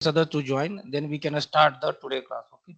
others to join, then we can start the today class. Okay.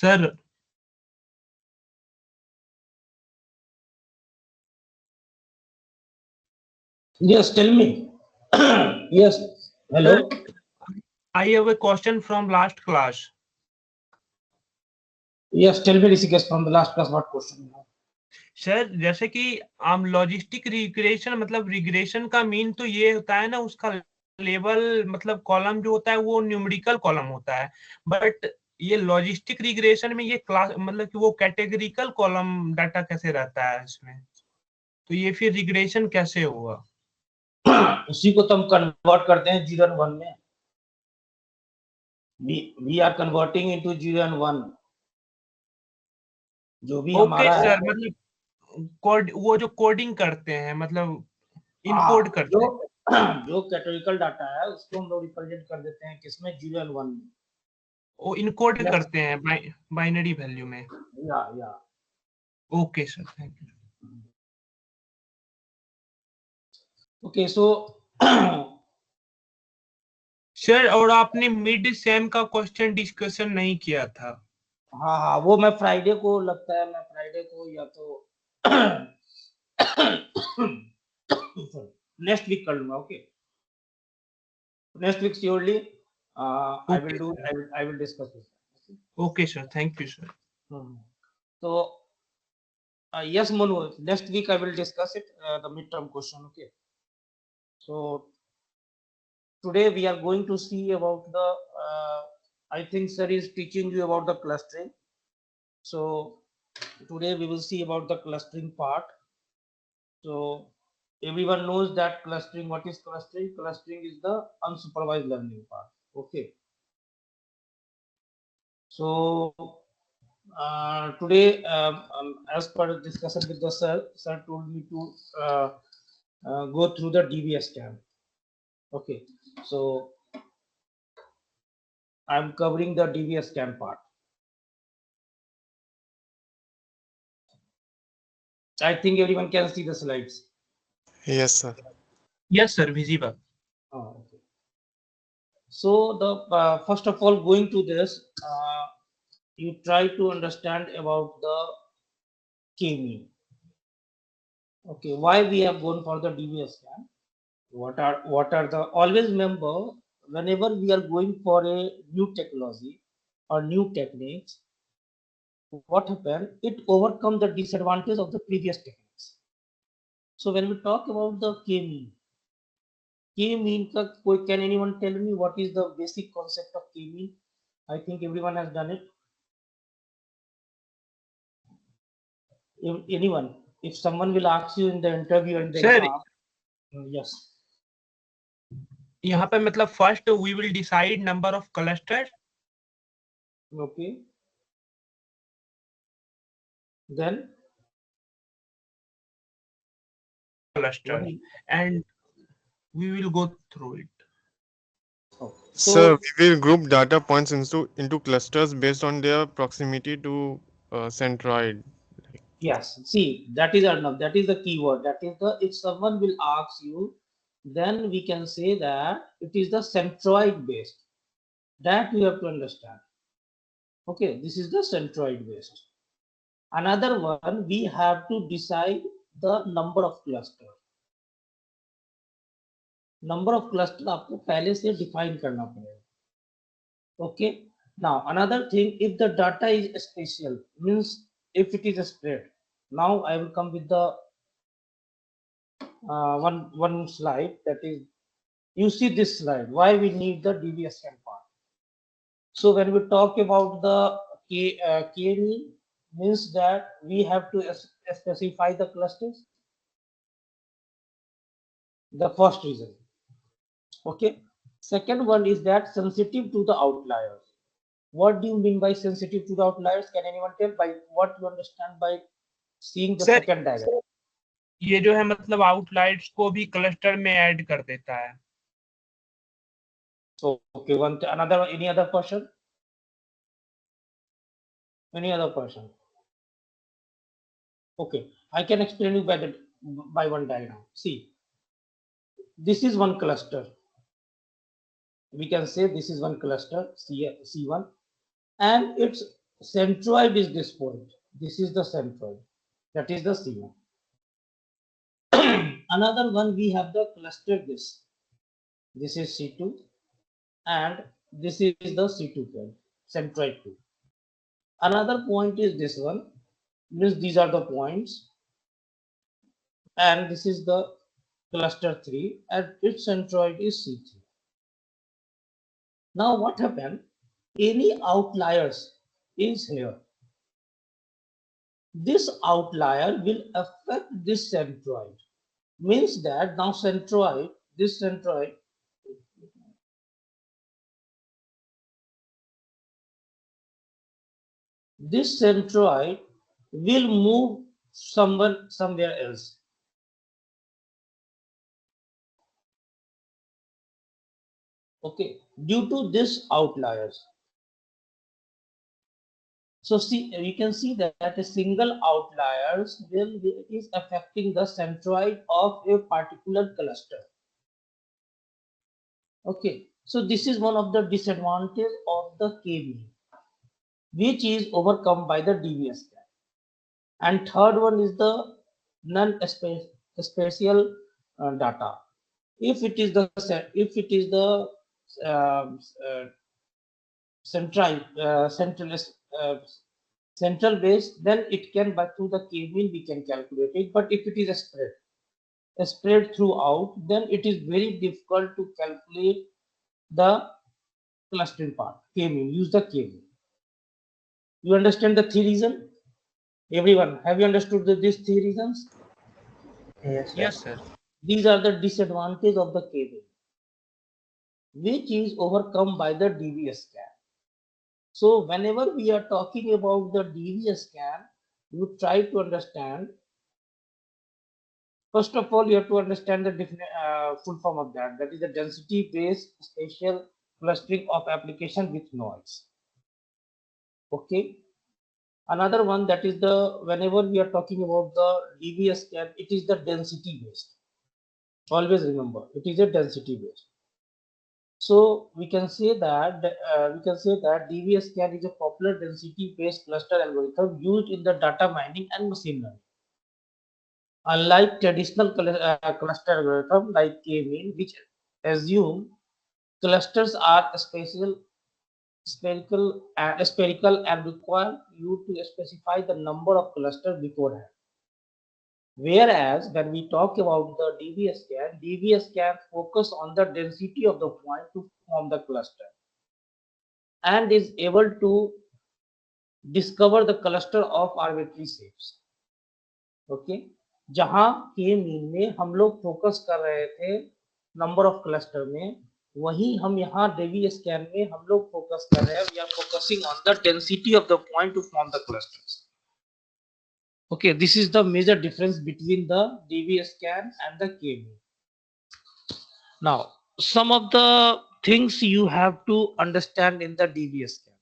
Sir, Yes, tell me. Yes. sir, Hello. I have a question from last class. Yes, tell me, Rishikesh, from the last class, what question you have? Sir जैसे कि आम logistic regression मतलब regression का mean तो ये होता है ना, उसका लेवल मतलब कॉलम जो होता है वो न्यूमेरिकल कॉलम होता है, बट ये लॉजिस्टिक रिग्रेशन में ये क्लास मतलब कि वो कैटेगरिकल कॉलम डाटा कैसे रहता है इसमें, तो ये फिर रिग्रेशन कैसे हुआ? उसी को तो हम कन्वर्ट करते हैं 0 and 1 में. We are converting into 0 and 1. जो भी ओके हमारा है, सर, मतलब कोड वो जो कोडिंग करते हैं मतलब इनकोड हाँ, करते हैं, जो कैटेगरिकल डाटा है उसको हम लोग रिप्रेजेंट कर देते हैं किसमें, 0 and 1 में. वो इनकोड Next. करते हैं बाइनरी वैल्यू में. या okay sir, thank you. Okay. So sir और आपने मिड सेम का क्वेश्चन डिस्कशन नहीं किया था. हाँ हाँ, वो मैं फ्राइडे को, लगता है मैं फ्राइडे को या तो नेक्स्ट वीक कर लूंगा. Okay, next week surely okay I will discuss this. Okay sir, thank you sir. So yes, Monu, next week I will discuss it, the midterm question. Okay, so today we are going to see about the I think sir is teaching you about the clustering. So today we will see about the clustering part. So everyone knows that clustering, what is clustering? Clustering is the unsupervised learning part. Okay, so today as per discussion with the sir told me to go through the DB scan. Okay, so I'm covering the DB scan part. I think everyone can see the slides. Yes, sir. Yes sir, visible. Oh, okay. So the first of all, going to this, you try to understand about the k-mean. Okay, why we have gone for the DB scan? What are the, always remember, whenever we are going for a new technology or new techniques, what happened? It overcome the disadvantage of the previous techniques. So when we talk about the k-mean, k-mean ka koi, can anyone tell me what is the basic concept of k-mean? I think everyone has done it. Anyone, if someone will ask you in the interview and the sir exam, yes. यहाँ पे मतलब first we will decide number of cluster. Okay. Then cluster and we will go through it. oh, Sir, so we will group data points into clusters based on their proximity to centroid. yes, see, that is enough. That is the keyword. That is the, if someone will ask you, then we can say that it is the centroid based. That you have to understand. Okay, this is the centroid based. Another one, we have to decide the number of cluster. Number of cluster आपको पहले से define करना पड़ेगा. Okay. Now another thing, if the data is spatial, means if it is a spread. Now I will come with the one slide, that is, you see this slide, why we need the DBSN part. So when we talk about the k-mean, means that we have to specify the clusters. The first reason. Okay. Second one is that sensitive to the outliers. What do you mean by sensitive to the outliers? Can anyone tell by what you understand by seeing the sir second diagram? ये जो है मतलब आउटलाइर्स को भी cluster में add कर देता है. So okay, another, any other person? Any other person? Okay, I can explain you by one diagram. See, this is one cluster. We can say this is one cluster, C1, and its centroid is this point. This is the centroid. That is the C1. Another one, we have the cluster this. This is C2 and this is the C2 point, centroid 2. Another point is this one, means these are the points, and this is the cluster 3 and its centroid is C3. Now what happened? Any outliers is here. This outlier will affect this centroid. Means that now centroid, this centroid, will move somewhere else. Okay, due to this outliers. So see, you can see that a single outliers is affecting the centroid of a particular cluster. Okay, so this is one of the disadvantages of the K-mean, which is overcome by the DBS scan. And third one is the non-spatial data. If it is the central base, then it can, but through the K-mean we can calculate it. But if it is a spread throughout, then it is very difficult to calculate the clustering part. K-mean, use the K-mean. You understand the three reasons? Everyone, have you understood these three reasons? Yes, sir. Yes, sir. These are the disadvantages of the K-mean, which is overcome by the DBS scan. So whenever we are talking about the DBS scan, you try to understand. First of all, you have to understand the full form of that. That is the density-based spatial clustering of application with noise. Okay. Another one, that is the, whenever we are talking about the DBS scan, it is the density-based. Always remember, it is a density-based. So we can say that DBS scan is a popular density-based cluster algorithm used in the data mining and machine learning. Unlike traditional cluster algorithm like K-mean, which assume clusters are spherical and require you to specify the number of clusters beforehand. Whereas when we talk about the DBS scan focus on the density of the point to form the cluster and is able to discover the cluster of arbitrary shapes. Okay, जहां के mean में हम लोग focus कर रहे थे number of cluster में, वही हम यहाँ DBS स्कैन में हम लोग फोकस कर रहे हैं. We are focusing on the density of the point to form the clusters. Okay, this is the major difference between the DBS scan and the K-mean. Now, some of the things you have to understand in the DBS scan.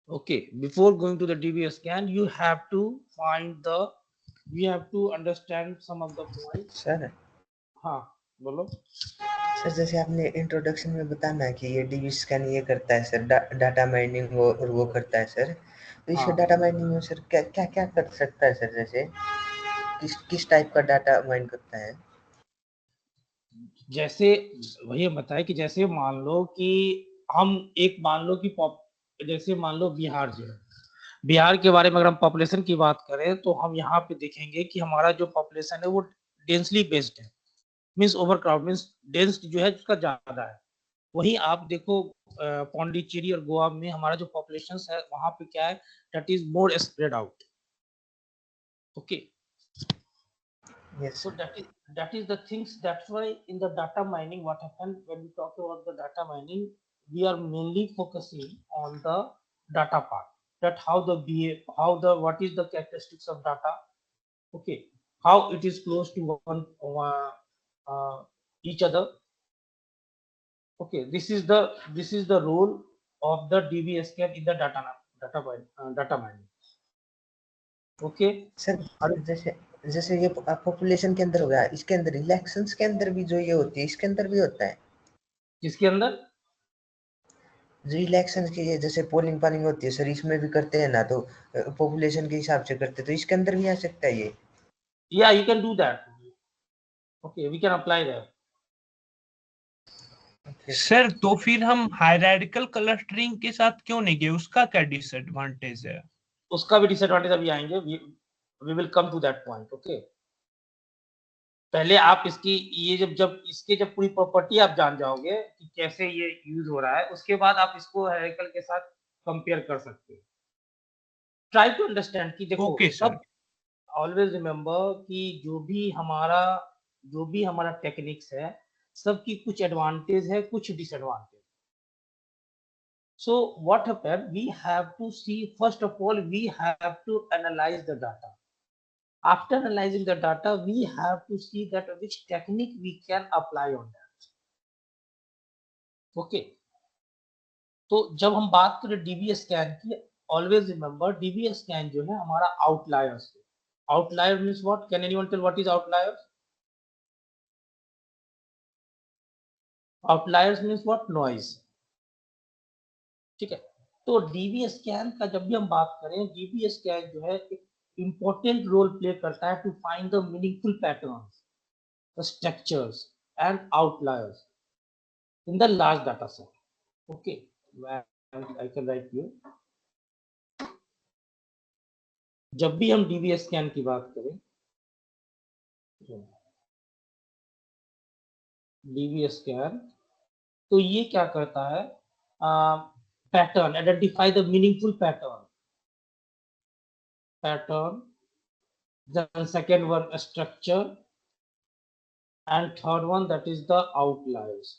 Okay, before going to the DBS scan, you have to understand some of the points. Sir हाँ, बोलो. Sir जैसे आपने introduction में बताना है कि ये dB scan ये करता है सर, डाटा माइनिंग और वो करता है सर. तो इसमें डाटा माइनिंग में सर क्या क्या क्या कर सकता है सर? जैसे किस टाइप का डाटा माइन करता है? जैसे वही बताया कि जैसे मान लो कि जैसे मान लो बिहार जो है, बिहार के बारे में अगर हम पॉपुलेशन की बात करें तो हम यहाँ पे देखेंगे कि हमारा जो पॉपुलेशन है वो डेंसली बेस्ड है. मीन्स ओवरक्राउड, मीन्स डेंस जो है उसका ज्यादा है. वही आप देखो पौंडीचेरी और गोवा में हमारा जो पॉपुलेशन है वहां पे क्या है, that is more spread out. Okay, Yes. so that is the things. That's why in the data mining, what happened when we talk about the data mining, we are mainly focusing on the data part, that what is the characteristics of data. Okay, how it is close to each other. Okay, this is the role of the DBS scan in the data mining. Okay, sir जैसे ये population के अंदर हो गया, इसके अंदर elections के अंदर भी जो ये होती है इसके अंदर भी होता है. जिसके अंदर जो इलेक्शन की जैसे पोलिंग पालिंग होती है सर, इसमें भी करते हैं ना, तो पॉपुलेशन के हिसाब से करते हैं, तो इसके अंदर भी आ सकता है ये? Yeah, you can do that. Okay, we can apply that. Sir तो फिर हम हायरार्किकल क्लस्टरिंग के साथ क्यों नहीं गए, उसका क्या डिसएडवांटेज है? उसका भी डिसएडवांटेज अभी आएंगे, we will come to that point. Okay, पहले आप इसकी ये जब इसके जब पूरी प्रॉपर्टी आप जान जाओगे कि कैसे ये यूज हो रहा है, उसके बाद आप इसको हायरार्किकल के साथ कंपेयर कर सकते हो। ट्राई टू अंडरस्टैंड कि देखो ओके सर। सब ऑलवेज रिमेम्बर कि जो भी हमारा टेक्निक्स है, सबकी कुछ एडवांटेज है, कुछ disadvantage. So what happened, we have to see, first of all we have to analyze the data. After analyzing the data, we have to see that which technique we can apply on that. Okay, तो जब हम बात करें DB scan की, always remember DB scan जो है हमारा outliers. Outlier means what? Can anyone tell what is outliers? Outliers means what? Noise. ठीक है, तो डीबी स्कैन का जब भी हम बात करें, डीबी स्कैन जो है एक इंपॉर्टेंट रोल प्ले करता है to find the meaningful patterns, the structures and outliers in the large data set. Okay, I can write you. जब भी हम डीबी स्कैन की बात करें, डीबी स्कैन तो ये क्या करता है? Pattern, identify the meaningful pattern, then second one structure, and third one that is the outliers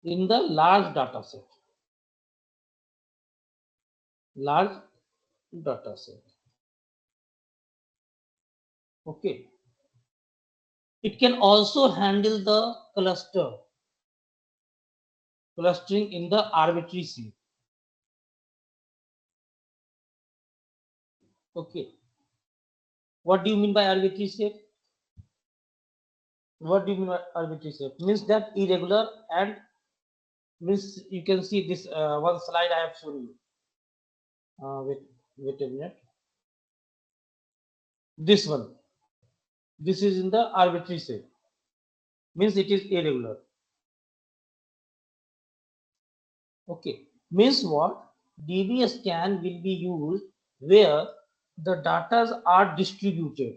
in the large data set. Okay, it can also handle the clustering in the arbitrary set. Okay, what do you mean by arbitrary set? What do you mean by arbitrary set? Means that irregular, and means you can see this one slide I have shown you. Wait a minute. This one, this is in the arbitrary set, means it is irregular. Okay, means what? DB scan will be used where the data are distributed,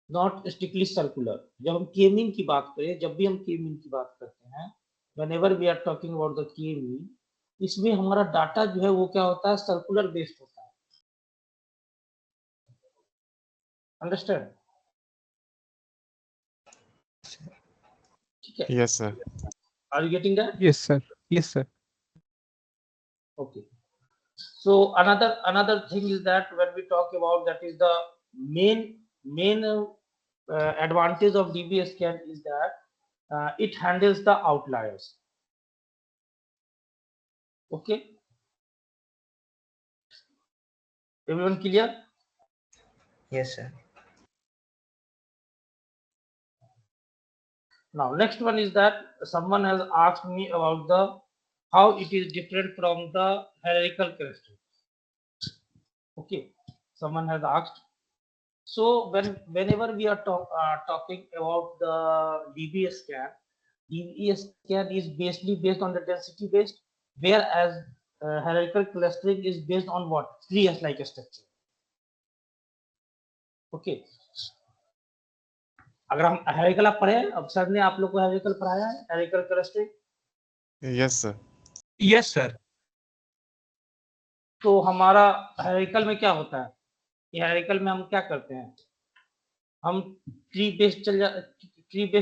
not strictly circular. जब हम k-mean की बात करें, जब भी हम k-mean की बात करते हैं, whenever we are talking about the k-mean, इसमें हमारा डाटा जो है वो क्या होता है? सर्कुलर बेस्ड होता है। अंडरस्टैंड? ठीक है, Yes, sir. Are you getting that? Yes sir, yes sir. Okay, so another thing is that when we talk about, that is the main advantage of DB scan is that it handles the outliers. Okay, everyone clear? Yes sir. Now next one is that someone has asked me about the how it is different from the hierarchical cluster. Okay, someone has asked. So whenever we are talking about the DB scan is based on the density based, whereas hierarchical clustering is based on what? Tree like structure. Okay, अगर हम hierarchical आप पढ़े, अब sir ने आप लोग को hierarchical पढ़ाया है, hierarchical clustering? Yes, sir. Yes sir. तो हमारा hierarchical में क्या होता है? hierarchical में हम क्या करते हैं? हम ट्री बेस्ड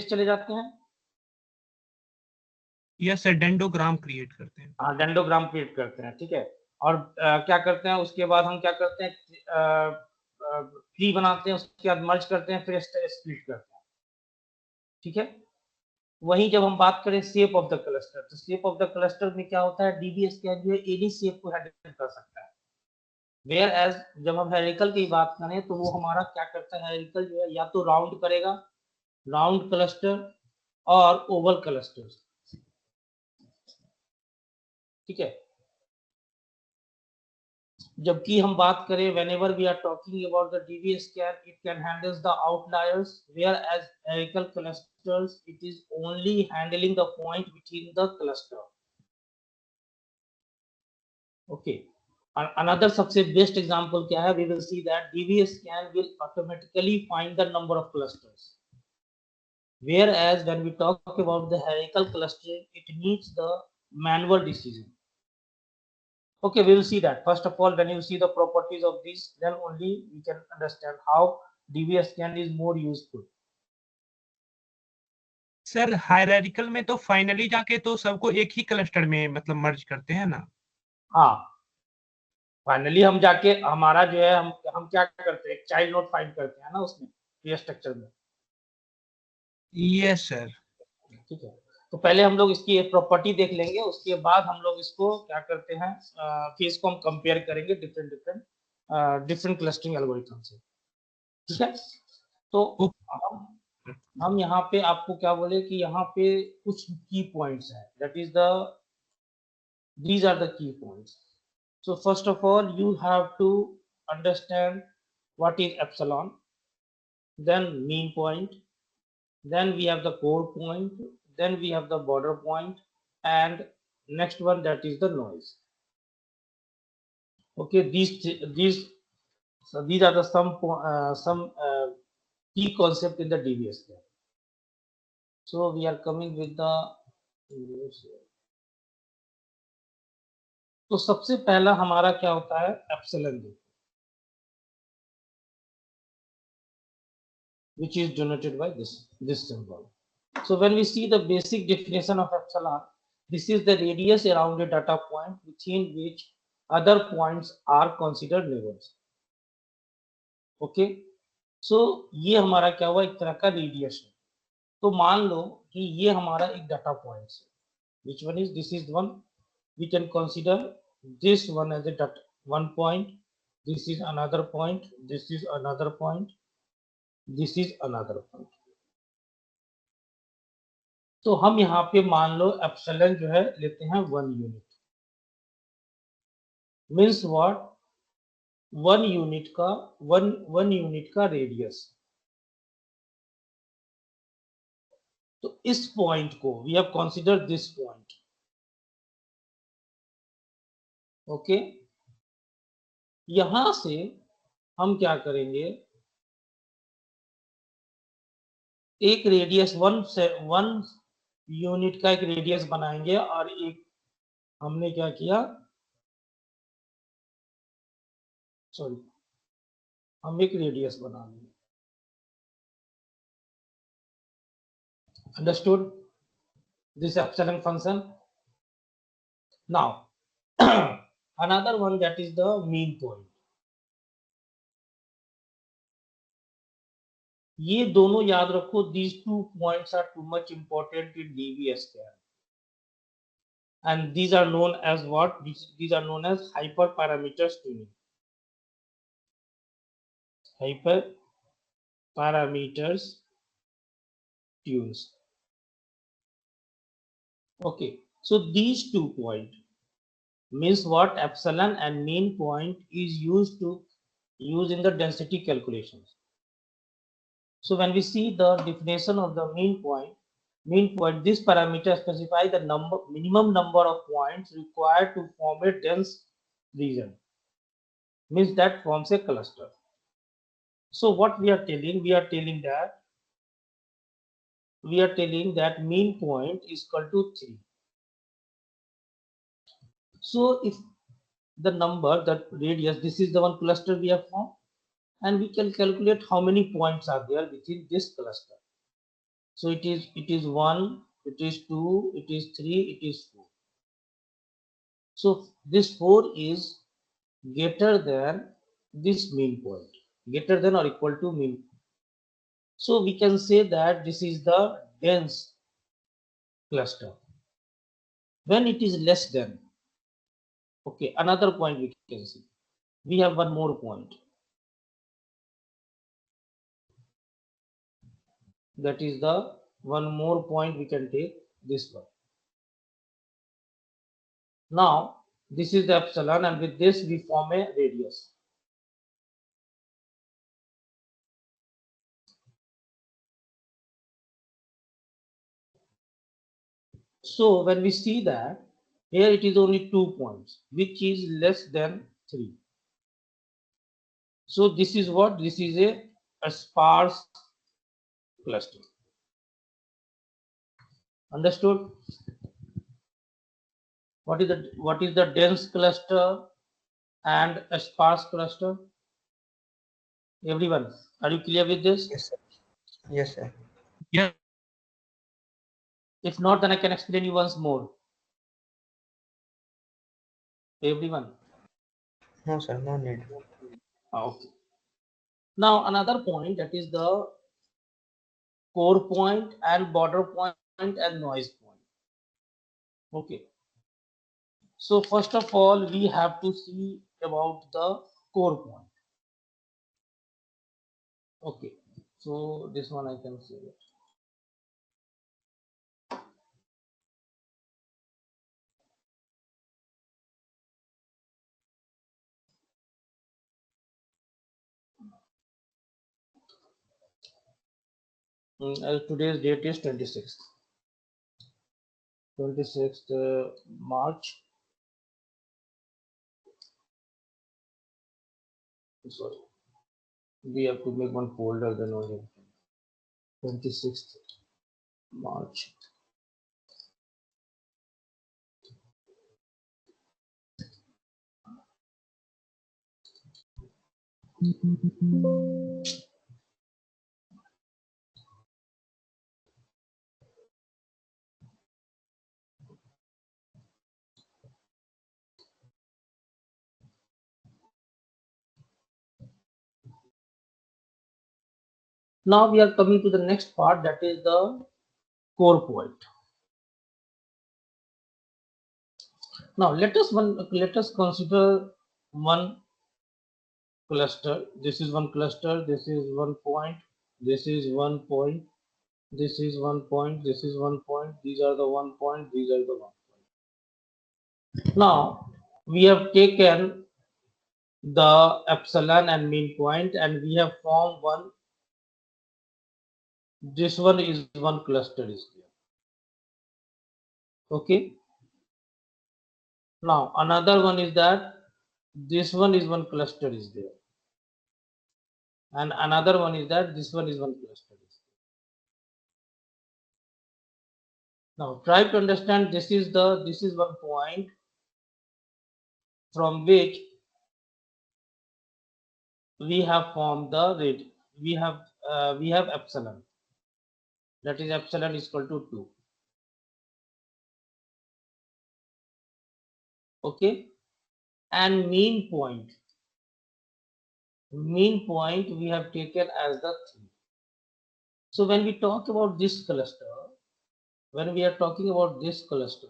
चले जाते हैं। यस सर, डेंडोग्राम क्रिएट करते हैं। हाँ, डेंडोग्राम क्रिएट करते हैं। ठीक है, और क्या करते हैं उसके बाद? हम क्या करते हैं? ट्री बनाते हैं, उसके बाद मर्ज करते हैं, फिर स्प्लिट करते हैं। ठीक है, वहीं जब हम बात करें शेप ऑफ द क्लस्टर, तो शेप ऑफ द क्लस्टर में क्या होता है? डीबी स्कैन जो है एनी शेप को हैंडल कर सकता है, वेयर एज जब हम हेरिकल की बात करें तो वो हमारा क्या करता है? हेरिकल जो है या तो राउंड करेगा, राउंड क्लस्टर, और ओवल क्लस्टर्स। ठीक है, जबकि हम बात करें whenever we are talking about the DV scan, it can handle the outliers, whereas hierarchical clusters it is only handling the point within the cluster. Okay, another सबसे best example क्या है, we will see that DV scan will automatically find the number of clusters, whereas when we talk about the hierarchical clustering, it needs the manual decision. Okay, we will see that. First of all, when you see the properties of these, then only we can understand how DV scan is more useful. Sir hierarchical में तो finally जाके तो सबको एक ही cluster में मतलब मर्ज करते हैं ना। हाँ, फाइनली हम जाके हमारा जो है हम क्या करते हैं, चाइल्ड नोड फाइंड करते हैं ना उसमें ट्री स्ट्रक्चर में। Yes sir. ठीक है, तो पहले हम लोग इसकी एक प्रॉपर्टी देख लेंगे, उसके बाद हम लोग इसको क्या करते हैं, फिर इसको हम कंपेयर करेंगे डिफरेंट क्लस्टरिंग एल्गोरिथम से। ठीक है, तो हम यहाँ पे आपको क्या बोले कि यहाँ पे कुछ की पॉइंट्स हैं, that is the these are the key points. So first of all you have to understand what is epsilon, then mean point, then we have the core point, then we have the border point, and next one that is the noise. Okay, these are the some key concept in the DVS scan. So we are coming with the, तो सबसे पहला हमारा क्या होता है, epsilon, which is denoted by this symbol. So when we see the basic definition of epsilon, this is the radius around a data point within which other points are considered neighbors. Okay, so ये हमारा क्या हुआ, एक तरह का radius है। तो मान लो कि ये हमारा एक डाटा पॉइंट है, which one is, this is one, we can consider this one as a data one point, this is another point, this is another point, this is another point. तो हम यहाँ पे मान लो एप्सिलॉन जो है लेते हैं 1 यूनिट, मीन्स व्हाट, 1 यूनिट का रेडियस। तो इस पॉइंट को we have consider this point. Okay, यहां से हम क्या करेंगे, एक रेडियस 1 यूनिट का एक रेडियस बनाएंगे, और एक हमने क्या किया, सॉरी, हम एक रेडियस बना लेंगे। Understood this epsilon function? Now another one, that is the mean point. ये दोनों याद रखो, these two points are too much important in DV scan, and these are known as what? These are known as hyperparameters tuning. Hyperparameters tunes. Okay, so these 2 points means what, epsilon and mean point is used in the density calculations. So when we see the definition of the mean point, this parameter specifies the minimum number of points required to form a dense region, means that forms a cluster. So what we are telling, that mean point is equal to 3. So if the number, that radius, this is the one cluster we have formed, and we can calculate how many points are there within this cluster. So it is 1, it is 2, it is 3, it is 4. So this 4 is greater than this mean point, greater than or equal to mean. So we can say that this is the dense cluster. When it is less than, okay, another point we can see, we have one more point, that is the one more point we can take this one. Now this is the epsilon, and with this we form a radius. So when we see that here it is only 2 points, which is less than 3. So this is what? This is a sparse cluster. Understood? What is the dense cluster and a sparse cluster? Everyone, are you clear with this? Yes, sir. Yes, sir. Yeah. If not, then I can explain you once more. Everyone. No, sir, no need. Okay. Now another point, that is the core point and border point and noise point. Okay. So first of all, we have to see about the core point. Okay. So this one I can say it. Today's date is 26th. 26th March. Sorry. We have to make one folder then only. 26th March. Now we are coming to the next part, that is the core point. Now let us consider one cluster. This is one cluster. This is 1 point. This is 1 point. This is 1 point. This is 1 point. These are the 1 point. These are the 1 point. Now we have taken the epsilon and mean point, and we have formed one. This one is one cluster is there. Okay. Now another one is that this one is one cluster is there, and another one is that this one is one cluster is there. Now try to understand, this is 1 point from which we have formed the radius. We have epsilon, that is epsilon is equal to 2. Okay. And mean point we have taken as the 3. So when we talk about this cluster, when we are talking about this cluster,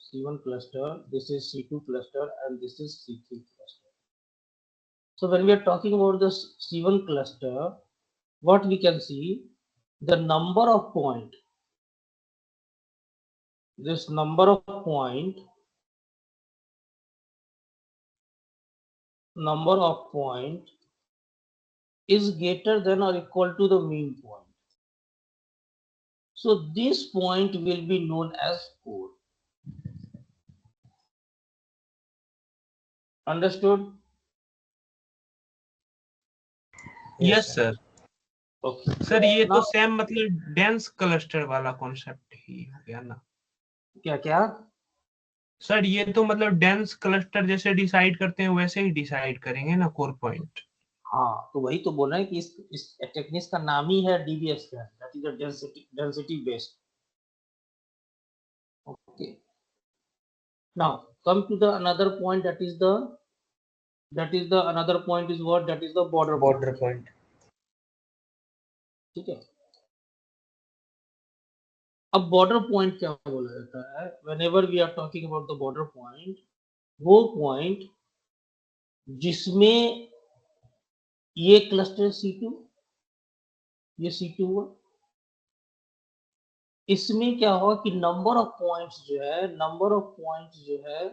C1 cluster, this is C2 cluster, and this is C3 cluster. So when we are talking about this C1 cluster, what we can see, the number of point, this number of point is greater than or equal to the mean point. So this point will be known as core. Understood? Yes sir. Okay. Sir ये तो Now, same मतलब dense cluster वाला concept ही हो गया ना. क्या क्या? Sir ये तो मतलब डेंस क्लस्टर जैसे डिसाइड करते हैं वैसे ही डिसाइड करेंगे ना कोर पॉइंट. हाँ, तो वही तो बोल रहे हैं कि इस टेक्निक्स का नाम ही है डीबीएस का, that is density based. Okay. Now come to the another point, that is the another point is what? That is the border point. ठीक है. अब border point क्या बोला जाता है? Whenever we are talking about the border point, वो point जिसमें ये क्लस्टर C2, ये C2 हुआ, इसमें क्या होगा कि नंबर ऑफ पॉइंट्स जो है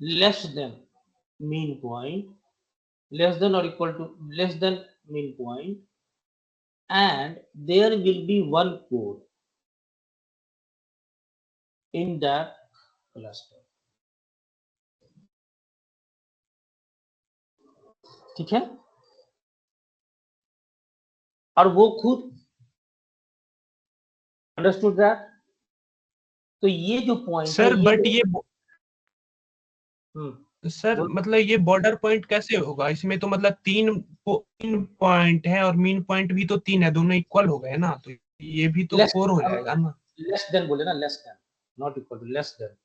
less than mean point, less than or equal to less than mean point, and there will be one core in that cluster. ठीक है, और वो खुद अंडरस्टूड दैट। तो ये जो पॉइंट है सर बट ये सर बोलो। मतलब ये बॉर्डर पॉइंट कैसे होगा? इसमें तो मतलब तीन पॉइंट है और मीन पॉइंट भी तो तीन है, दोनों इक्वल हो गए ना, तो ये भी तो लेस कोर हो जाएगा ना। लेस देन बोले ना, less than, not equal to, less than.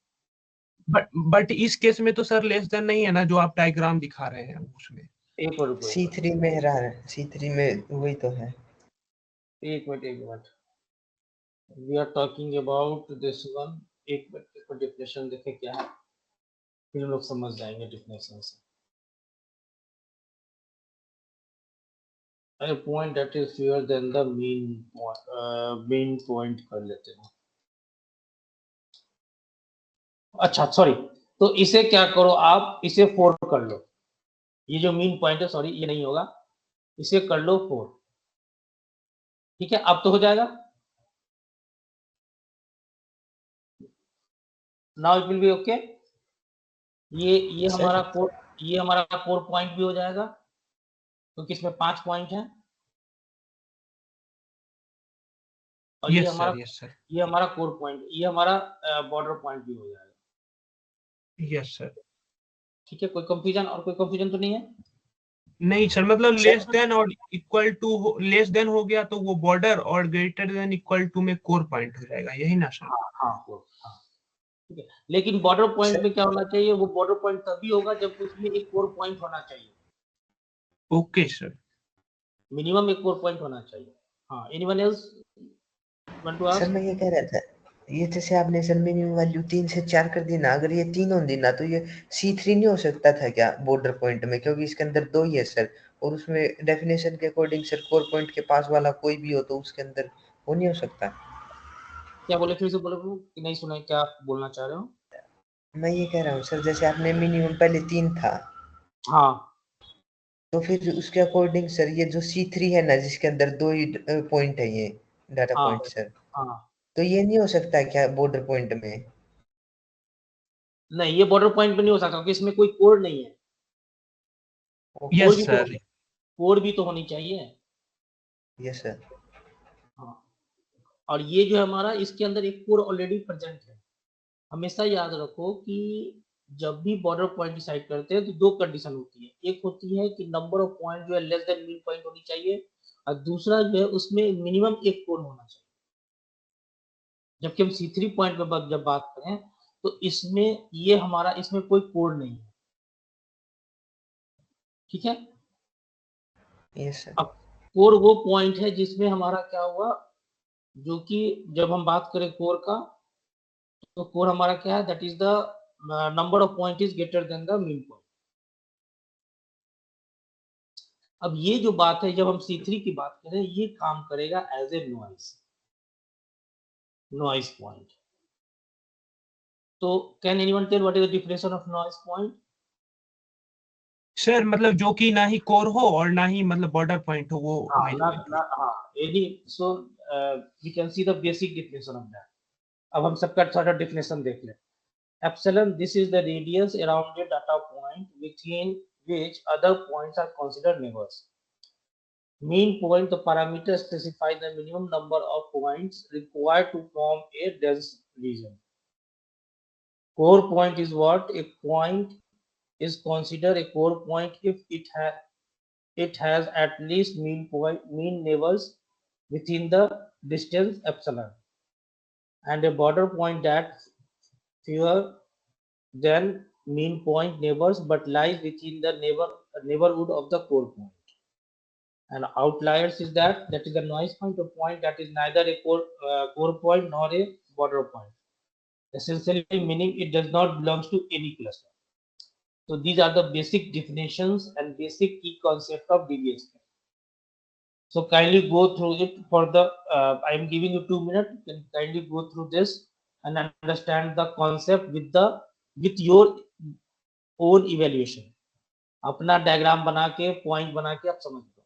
But इस केस में तो सर लेस देन नहीं है ना, जो आप डायग्राम दिखा रहे हैं उसमें। एक और रुको, C3 में रहा है, C3 में वही तो है। एक minute, we are talking about this one. एक मिनट, इसको डेफिनेशन देखे क्या है, फिर हम लोग समझ जाएंगे डेफिनेशन से। A point that is fewer than the mean point कर लेते हैं। अच्छा सॉरी, तो इसे क्या करो आप, इसे 4 कर लो। ये जो मीन पॉइंट है, सॉरी ये नहीं होगा, इसे कर लो 4। ठीक है, अब तो हो जाएगा। Now it will be okay. ये सर हमारा कोर पॉइंट भी हो जाएगा, क्योंकि इसमें 5 पॉइंट है। और यस सर। ये हमारा कोर पॉइंट, ये हमारा बॉर्डर पॉइंट भी हो जाएगा। Yes sir. ठीक है, कोई कंफ्यूजन तो नहीं है? नहीं सर, मतलब लेस देन और इक्वल टू, लेस देन हो गया तो वो बॉर्डर, और ग्रेटर देन इक्वल टू में कोर पॉइंट हो जाएगा, यही ना सर? हाँ। ठीक है, लेकिन बॉर्डर पॉइंट में क्या होना चाहिए, वो बॉर्डर पॉइंट तभी होगा जब उसमें एक कोर पॉइंट होना चाहिए। Okay sir. मिनिमम एक कोर पॉइंट होना चाहिए। हाँ, anyone else want to sir ask? मैं ये कह रहा था, ये जैसे आपने सर मिनिमम वैल्यू 3 से 4 कर दी ना, अगर ये 3 होती ना तो ये C3 नहीं हो सकता था क्या बॉर्डर पॉइंट में? क्योंकि इसके अंदर 2 ही है सर, और उसमें डेफिनेशन के अकॉर्डिंग सर कोर पॉइंट के पास वाला कोई भी हो तो उसके अंदर वो नहीं हो सकता। क्या बोले, फिर से बोले कि नहीं सुना, क्या आप बोलना चाह रहे हो? मैं ये कह रहा हूँ सर, जैसे आपने मिनिमम पहले 3 था, हाँ तो फिर उसके अकॉर्डिंग सर ये जो C3 है ना, जिसके अंदर 2 ही पॉइंट है, ये डाटा हाँ पॉइंट सर, हाँ। तो ये नहीं हो सकता क्या बॉर्डर पॉइंट में? नहीं, ये बॉर्डर पॉइंट पे नहीं हो सकता, क्योंकि इसमें कोई कोर नहीं है। Yes sir. कोर भी तो होनी चाहिए। Yes sir. हाँ, और ये जो है हमारा, इसके अंदर एक कोर ऑलरेडी प्रेजेंट है। हमेशा याद रखो कि जब भी बॉर्डर पॉइंट डिसाइड करते हैं तो 2 कंडीशन होती है। एक होती है कि नंबर ऑफ पॉइंट जो है लेस देन मीन पॉइंट होनी चाहिए, और दूसरा जो है उसमें मिनिमम एक कोर होना चाहिए। जबकि हम C3 पॉइंट पे जब बात करें तो इसमें ये हमारा, इसमें कोई कोर नहीं है। ठीक है, यस सर। अब कोर वो पॉइंट है जिसमें हमारा क्या हुआ, जो कि जब हम बात करें कोर का, तो कोर हमारा क्या है, that is the number of point is greater than the mean point. अब ये जो बात है, जब हम C3 की बात करें, ये काम करेगा एज ए नॉइज पॉइंट। तो can anyone tell what is the definition of noise point? Sir मतलब जो कि ना ही कोर हो और ना ही मतलब बॉर्डर पॉइंट हो, वो नॉइज पॉइंट हो। हाँ, any, so we can see the basic definition of that. अब हम सबका थोड़ा डेफिनेशन देख लें। Epsilon, this is the radius around a data point within which other points are considered neighbors. Mean point, the parameter specifies the minimum number of points required to form a dense region. Core point is what? A point is considered a core point if it has at least mean neighbors within the distance epsilon, and a border point that fewer than mean point neighbors but lies within the neighborhood of the core point. And outliers is that is the noise point, a point that is neither a core point nor a border point, essentially meaning it does not belongs to any cluster. So these are the basic definitions and basic key concept of DBSK. So kindly go through it for the I am giving you 2 minutes. You can kindly go through this and understand the concept with your own evaluation. अपना diagram बना के point बना के आप समझ लो,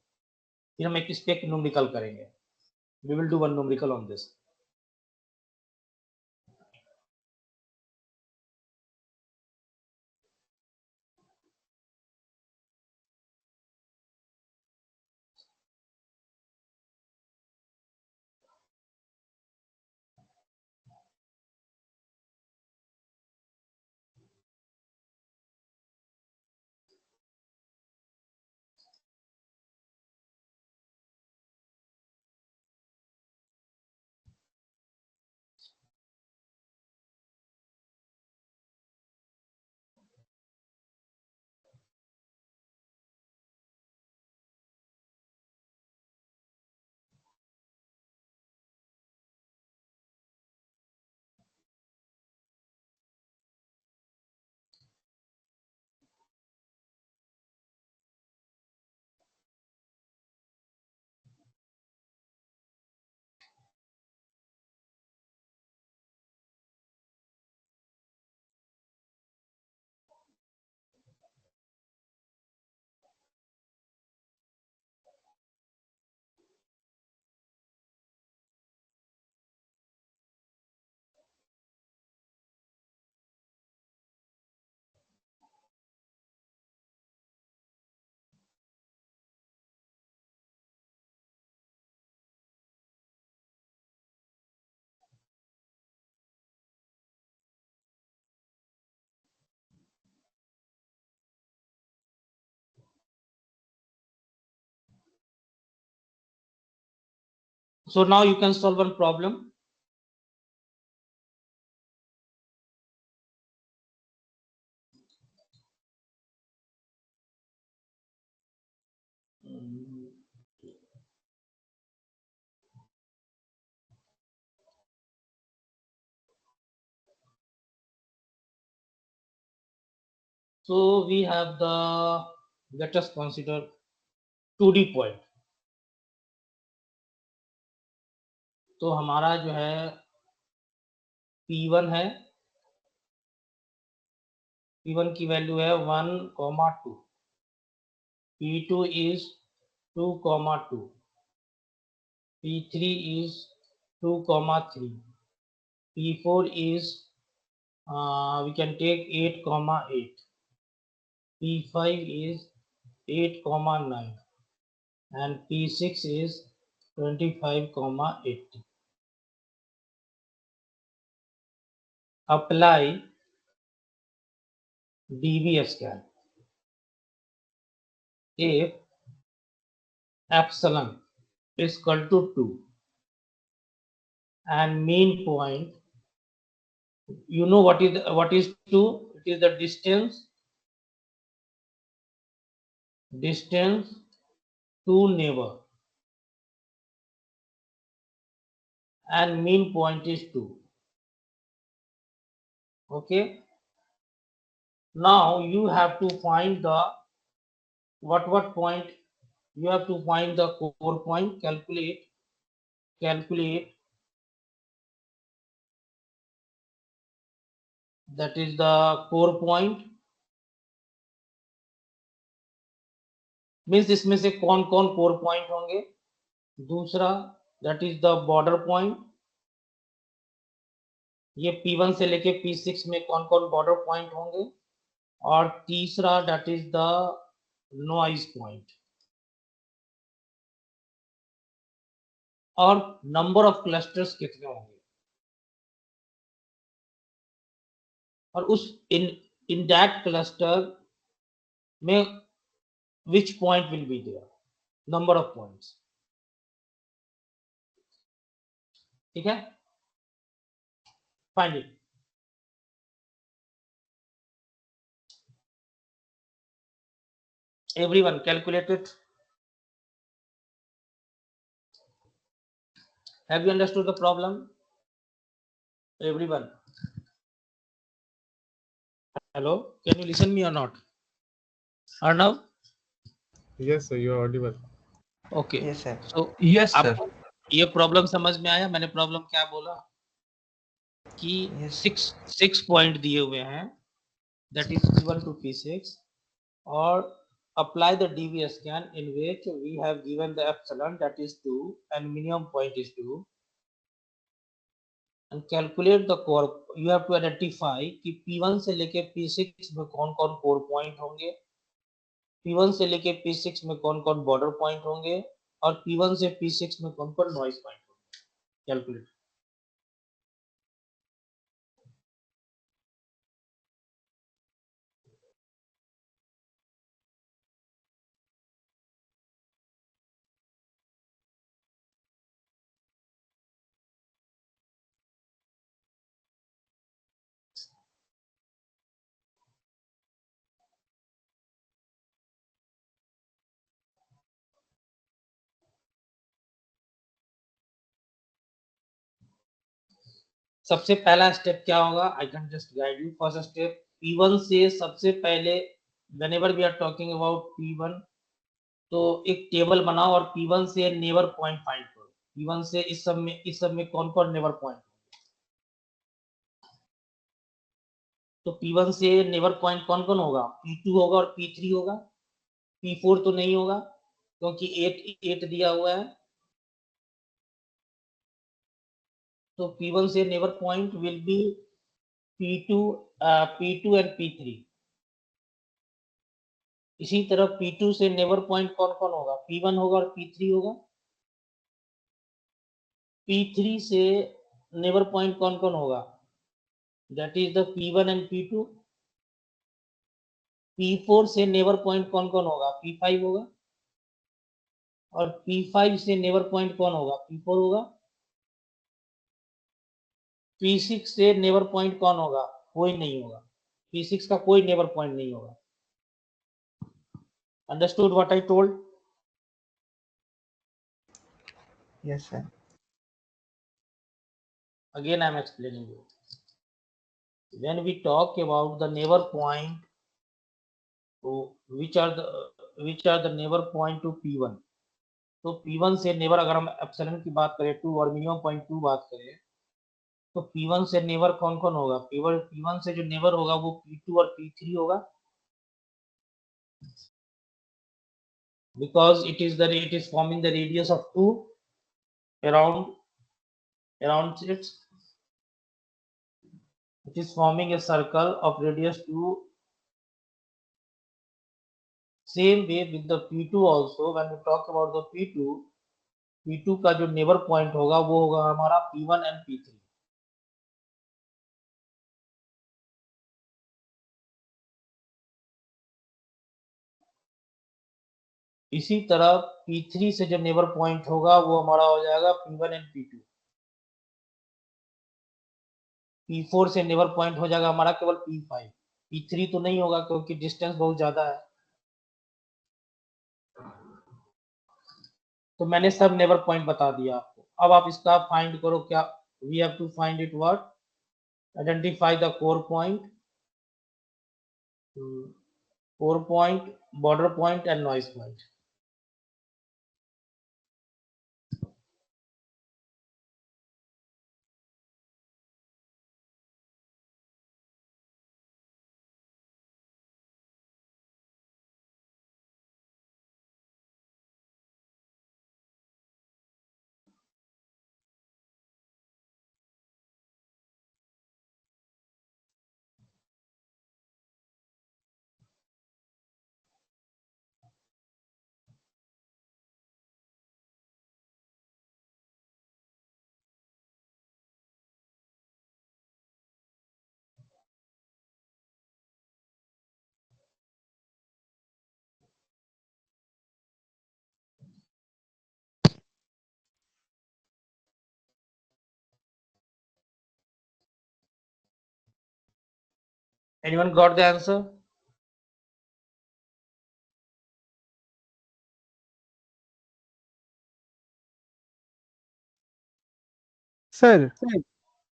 फिर हम एक इस पे न्यूमेरिकल करेंगे. We will do one numerical on this. So now you can solve one problem. So we have the, let us consider 2D point. तो हमारा जो है P1 है, P1 की वैल्यू है 1,2, P2 is 2,2, P3 is 2,3, P4 is we can take 8,8, P5 is 8,9, and P6 is 25,80. Apply DB scan. If epsilon is equal to 2 and mean point, you know what is 2? It is the distance to neighbor, and mean point is 2. Okay, now you have to find the what point. You have to find the core point. Calculate that is the core point. Means इसमें से कौन कौन core point होंगे. दूसरा that is the border point. ये P1 से लेके P6 में कौन कौन बॉर्डर पॉइंट होंगे. और तीसरा that is the noise point. और नंबर ऑफ क्लस्टर्स कितने होंगे. और उस इन दैट क्लस्टर में which point will be there, number of points. ठीक है, find it. Everyone calculate it. Have you understood the problem? Everyone, hello, can you listen me or not? Arnav? Yes, sir, you are audible. Okay, yes sir. So yes sir. आपको ये problem समझ में आया? मैंने problem क्या बोला कि yes 6 point दिए हुए हैं, that is P1 to P6, or apply the DV scan in which we have given the epsilon, that is 2, and minimum point is 2, and calculate the core. You have to identify कि P1 से लेके P6 में कौन कौन core point होंगे, P1 से लेके P6 में कौन कौन border point होंगे, और P1 से P6 में कौन कौन noise point होंगे, कैलकुलेट। सबसे पहला स्टेप क्या होगा? I can just guide you. First step, P1 से सबसे पहले whenever we are talking about P1, तो एक टेबल बनाओ और P1 से नेबर पॉइंट फाइंड करो। P1 से इस सब में कौन कौन नेबर पॉइंट, तो P1 से नेबर पॉइंट कौन कौन होगा? P2 होगा और P3 होगा। P4 तो नहीं होगा क्योंकि 8 दिया हुआ है। तो P1 से neighbour point will be P2 and P3। इसी तरह P2 से नेबर पॉइंट कौन कौन होगा? P1 होगा और P3 होगा। P3 से नेबर पॉइंट कौन कौन होगा? That is the P1 and P2। P4 से नेबर पॉइंट कौन कौन होगा? P5 होगा। और P5 से नेबर पॉइंट कौन होगा? P4 होगा। P6 से नेबर पॉइंट कौन होगा? कोई नहीं होगा। P6 का कोई नेबर पॉइंट नहीं होगा। Understood what I told? Yes sir. Again I am explaining you. When we talk about the neighbor point, so which are the neighbor point to P1, तो P1 से नेबर, अगर हम epsilon की बात करें 2 और मिनिमम पॉइंट 2 बात करें, तो P1 से नेबर कौन कौन होगा? P1 से जो नेबर होगा वो P2 और P3 होगा, because it is forming the radius of 2 around it. It is forming a circle of radius 2. Same way with the P2 also. When we talk about the P2 का जो neighbour point होगा वो होगा हमारा P1 and P3। इसी तरह P3 से जो नेबर पॉइंट होगा वो हमारा हो जाएगा P1 एंड P2। P4 से नेबर पॉइंट हो जाएगा हमारा केवल P5। P3 तो नहीं होगा क्योंकि डिस्टेंस बहुत ज्यादा है। तो मैंने सब नेबर पॉइंट बता दिया आपको। अब आप इसका फाइंड करो। क्या we have to find it? What? Identify the core point, border point and noise point. Anyone got the answer? Sir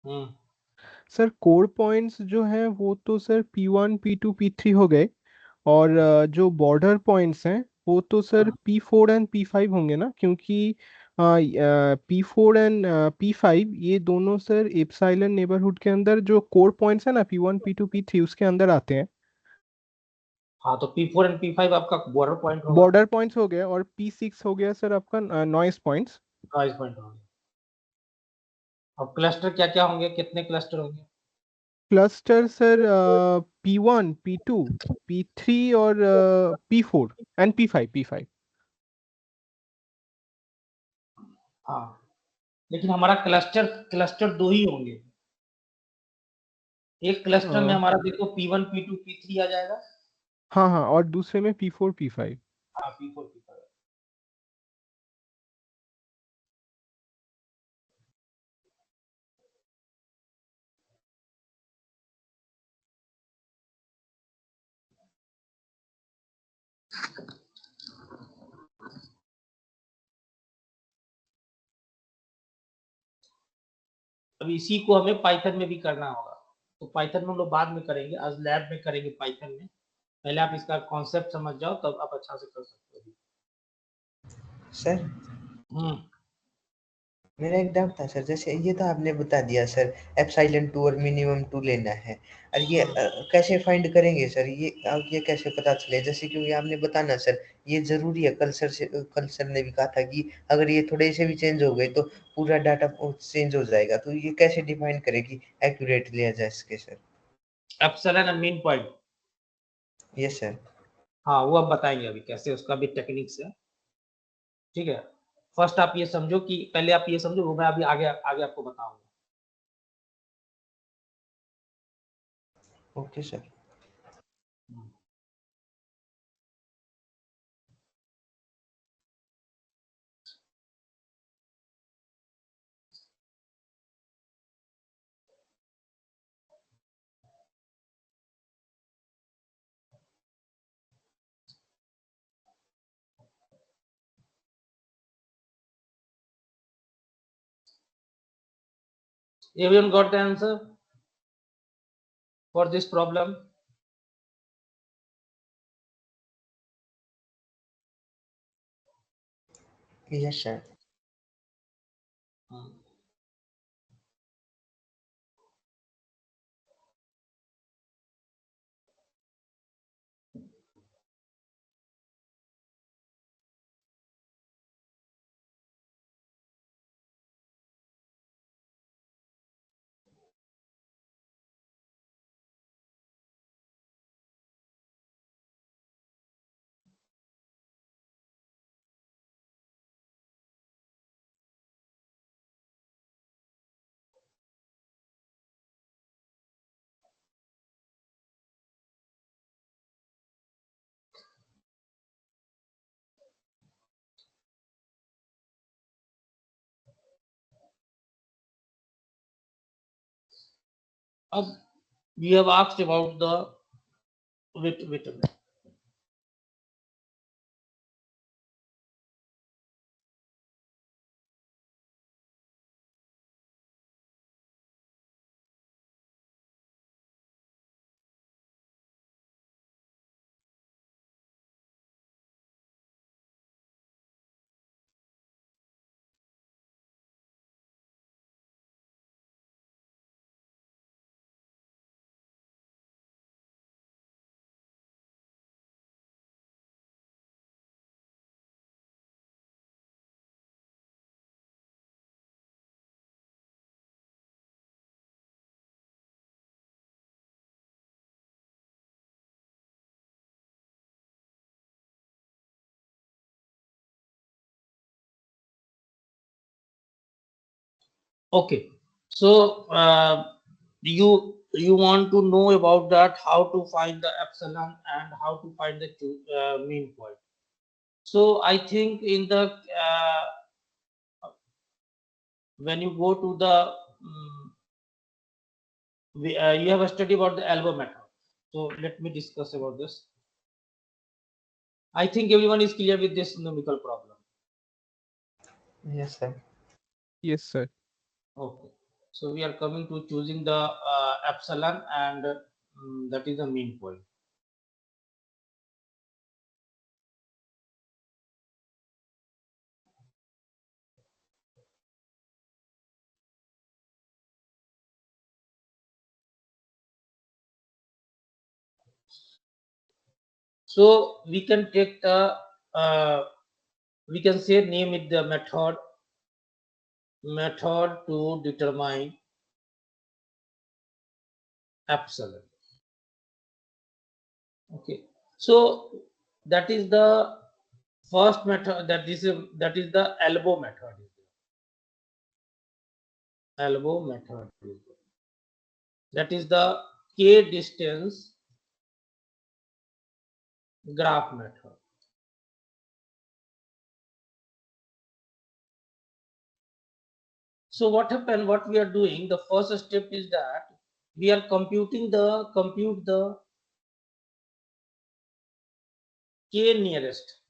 hmm code points जो हैं वो तो सर P1 P2 P3 हो गए, और जो बॉर्डर पॉइंट्स हैं वो तो सर P4 एंड P5 होंगे ना, क्योंकि P4 एंड P5 ये दोनों सर एप्सिलॉन नेबरहुड के अंदर जो कोर पॉइंट्स है ना, P1 P2 P3 उसके अंदर आते हैं। हाँ, तो P4 एंड P5 आपका बॉर्डर पॉइंट होगा, बॉर्डर पॉइंट्स हो गया, और P6 हो गया सर आपका नॉइस पॉइंट्स। नॉइज पॉइंट होगा। अब क्लस्टर क्या क्या होंगे, कितने क्लस्टर होंगे? Cluster sir P1 P2 P3 और P4 एंड P5। हाँ, लेकिन हमारा क्लस्टर क्लस्टर दो ही होंगे। एक क्लस्टर में हमारा देखो P1 P2 P3 आ जाएगा। हाँ हाँ, और दूसरे में P4 P5। हाँ, P4 P5। अब इसी को हमें पाइथन में भी करना होगा, तो पाइथन में हम लोग बाद में करेंगे, आज लैब में करेंगे पाइथन में। पहले आप इसका कॉन्सेप्ट समझ जाओ, तब आप अच्छा से कर सकते हो। सर मेरा एक डाउट था सर, जैसे ये तो आपने बता दिया सर, एप्सिलॉन 2 और मिनिमम 2 लेना है, और ये कैसे फाइंड करेंगे सर, ये कैसे पता चले, जैसे क्योंकि आपने बताना सर ये जरूरी है, कल सर ने भी कहा था कि अगर ये थोड़े से भी चेंज हो गए तो पूरा डाटा चेंज हो जाएगा, तो ये कैसे डिफाइन करें कि एक्यूरेट लिया जाए इसके sir? Epsilon and mean point, yes sir. हाँ वो अब बताएंगे अभी कैसे, उसका भी टेक्निक्स है। ठीक है, फर्स्ट आप ये समझो कि पहले आप ये समझो, वो मैं अभी आगे आगे आपको बताऊंगा। Okay sir. Everyone got the answer for this problem? Yes sir. अब we have asked about the wait a minute. Okay, so you want to know about that, how to find the epsilon and how to find the mean point. So I think in the when you go to the you have a study about the elbow method. So let me discuss about this. I think everyone is clear with this numerical problem. Yes sir. Yes sir. Okay, so we are coming to choosing the epsilon and that is the mean point. So we can take the we can say name it the method to determine epsilon. Okay, so that is the first method, that is the elbow method. Elbow method, that is the k distance graph method. So what happened, what we are doing, the first step is that we are compute the k nearest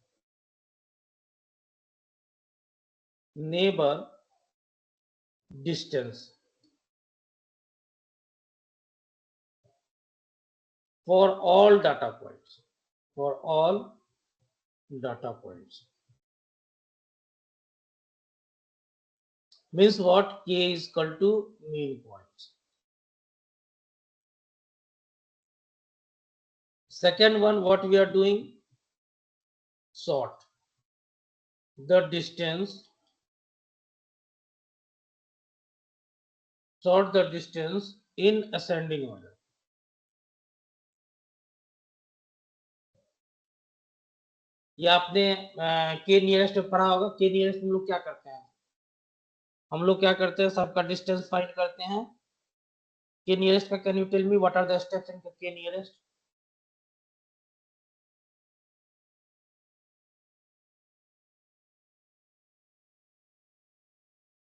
neighbor distance for all data points, for all data points. Means what? K is equal to mean points. Second one, what we are doing, sort the distance, in ascending order. ये आपने के nearest में पढ़ा होगा। के nearest हम लोग क्या करते हैं, सबका डिस्टेंस फाइंड करते हैं। के नियरेस्ट का can you tell me what are the steps in K nearest?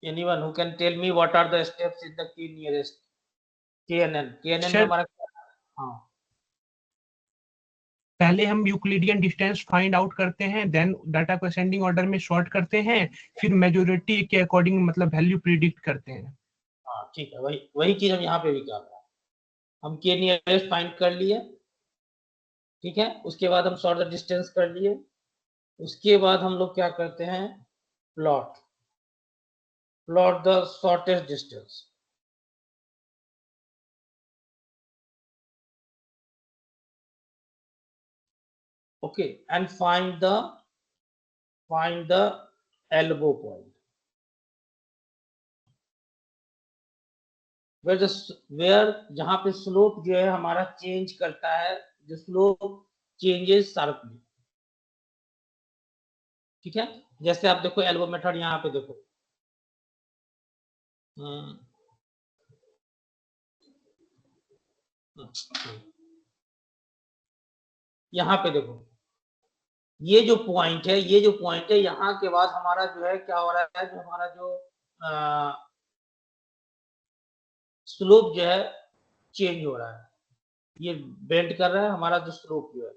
Anyone who can tell me what are the steps in the k nearest? KNN में हमारा हाँ, पहले हम यूक्लिडियन डिस्टेंस फाइंड आउट करते हैं, then data को ascending order में sort करते हैं, फिर मेजॉरिटी के अकॉर्डिंग मतलब वैल्यू प्रिडिक्ट करते हैं। हाँ ठीक है, वही चीज हम यहाँ पे भी कर रहे हैं। हम के नियरेस्ट फाइंड कर लिए, ठीक है, उसके बाद हम सॉर्ट द डिस्टेंस कर लिए, उसके बाद हम लोग क्या करते हैं, plot the shortest distance. Okay, and find the elbow point where जहां पे स्लोप जो है हमारा चेंज करता है, जो स्लोप चेंजेस शार्पली। ठीक है, जैसे आप देखो एल्बो मेथड, यहाँ पे देखो यहाँ पे देखो, ये जो पॉइंट है, यहाँ के बाद हमारा जो है क्या हो रहा है, जो हमारा जो स्लोप जो है चेंज हो रहा है, ये बेंड कर रहा है हमारा जो स्लोप जो है।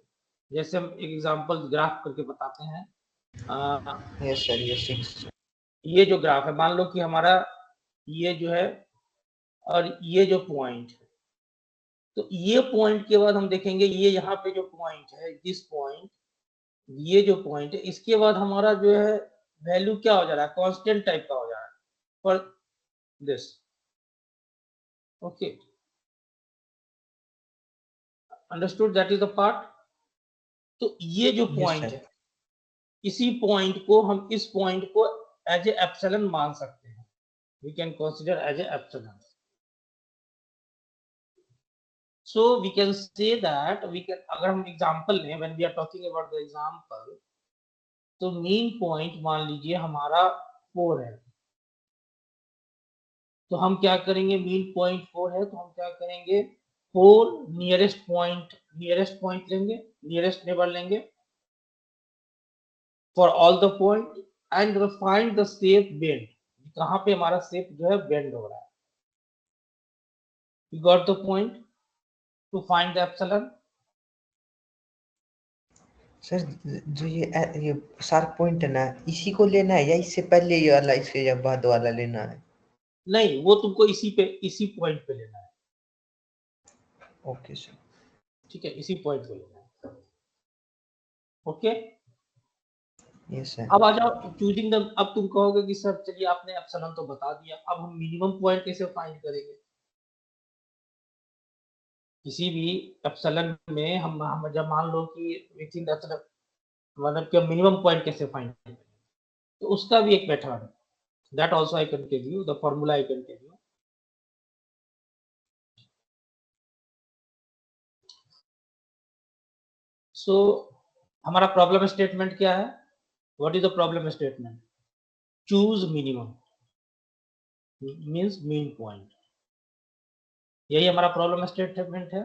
जैसे हम एक एग्जांपल ग्राफ करके बताते हैं। Yes sir, yes. ये जो ग्राफ है, मान लो कि हमारा ये जो है और ये जो पॉइंट है, तो ये पॉइंट के बाद हम देखेंगे ये यहाँ पे जो पॉइंट है, दिस पॉइंट, ये जो पॉइंट है, इसके बाद हमारा जो है वैल्यू क्या हो जा रहा है, कांस्टेंट टाइप का हो जा रहा है for this. Okay, understood, that is the part. तो ये जो पॉइंट है, इसी पॉइंट को हम इस पॉइंट को एज ए एप्सिलॉन मान सकते हैं, we can consider as a epsilon. So we can say that we can, अगर हम एग्जांपल लें, when we are talking about the example, तो मीन पॉइंट मान लीजिए हमारा 4 है, तो हम क्या करेंगे, मीन पॉइंट 4 है तो हम क्या करेंगे, 4 नियरेस्ट पॉइंट लेंगे, नियरेस्ट नेबर लेंगे for all the point and find the shape bend, कहाँ पे हमारा शेप जो है बेंड हो रहा है। You got the point to find the epsilon? Sir जो ये शार्प पॉइंट है ना, इसी को लेना है या इससे पहले ये वाला, इसके या बाद वाला लेना है? नहीं, वो तुमको इसी पॉइंट पे लेना है। ओके सर, ठीक है, इसी पॉइंट पे लेना है। Okay, yes sir. अब आ जाओ चूजिंग द, अब तुम कहोगे कि सर चलिए आपने एप्सिलॉन तो बता दिया, अब हम मिनिमम पॉइंट कैसे फाइंड करेंगे? किसी भी एप्सिलॉन में हम जब मान लो कि विथ इन मतलब कि मिनिमम पॉइंट कैसे फाइंड करें, तो उसका भी एक मेथड है, that also I can tell you, the formula I can tell you. So हमारा प्रॉब्लम स्टेटमेंट क्या है? What is the problem statement? Choose minimum means mean point, यही हमारा प्रॉब्लम स्टेटमेंट है।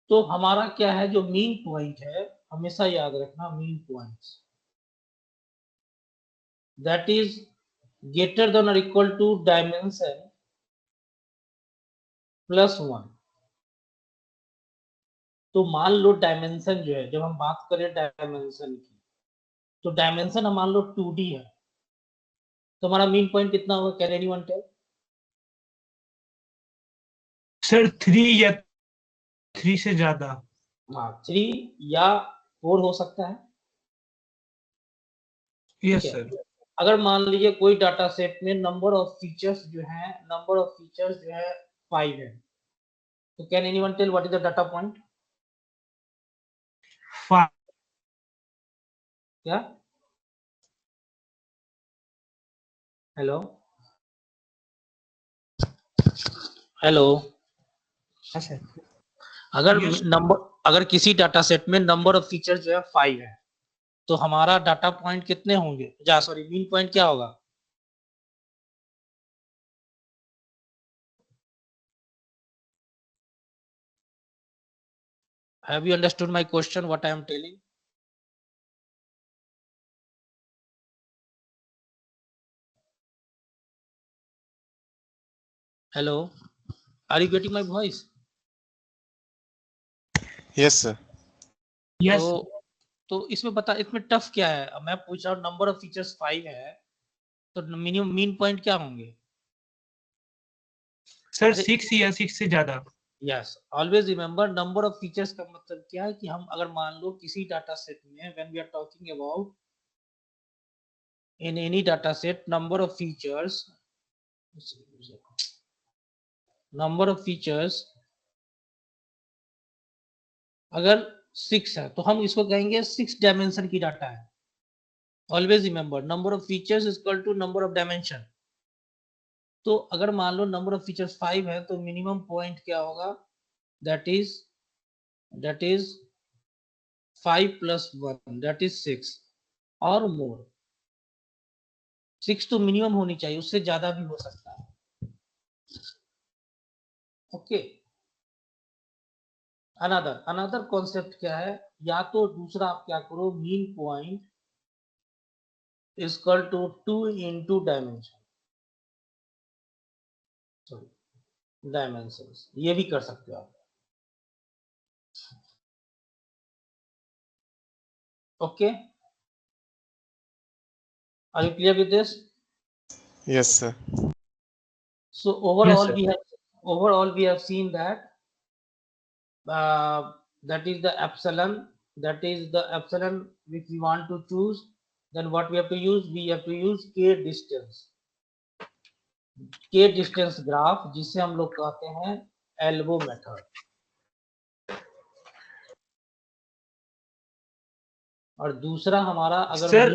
तो हमारा क्या है, जो मीन पॉइंट है, हमेशा याद रखना, mean points that is greater than और इक्वल टू डायमेंशन +1। तो मान लो डायमेंशन जो है, जब हम बात करें डायमेंशन की, तो डायमेंशन हम मान लो 2D है, तो हमारा मीन पॉइंट कितना होगा? Can anyone tell? सर 3 या 3 से ज्यादा। हाँ, 3 या 4 हो सकता है। यस ठीक है। सर। अगर मान लीजिए कोई डाटा सेट में नंबर ऑफ फीचर्स जो है 5 है, तो can anyone tell what is the data point? क्या? Hello hello. हाँ सर। अगर किसी डाटा सेट में नंबर ऑफ फीचर्स जो है 5 है, तो हमारा डाटा पॉइंट कितने होंगे? मीन पॉइंट क्या होगा? Have you understood my question, what I am telling? Hello, are you getting my voice? Yes, sir. Yes तो इसमें टफ क्या है? अब मैं पूछ रहा हूँ, नंबर ऑफ फीचर्स 5 है, तो मिनिमम मीन पॉइंट क्या होंगे? सर अरे 6 या 6 से ज्यादा। Yes, always remember, number of features का मतलब क्या है कि हम अगर मान लो किसी डाटा सेट में, when we are talking about in any data set, number of features अगर 6 है, तो हम इसको कहेंगे 6 डायमेंशन की डाटा है। Always remember, number of features is equal to number of dimension. तो अगर मान लो नंबर ऑफ फीचर्स 5 है, तो मिनिमम पॉइंट क्या होगा? दैट इज 5 + 1 दैट इज 6 और मोर। 6 तो मिनिमम होनी चाहिए, उससे ज्यादा भी हो सकता है। ओके। अनदर कॉन्सेप्ट क्या है, या तो दूसरा आप क्या करो, mean point is equal to 2 into dimensions, ये भी कर सकते हो आप। Okay, are you clear with this? Yes, sir. So Yes, sir. overall we have seen that that is the epsilon which we want to choose. Then what we have to use? We have to use k distance graph, जिसे हम लोग कहते हैं elbow method. और दूसरा हमारा, अगर sir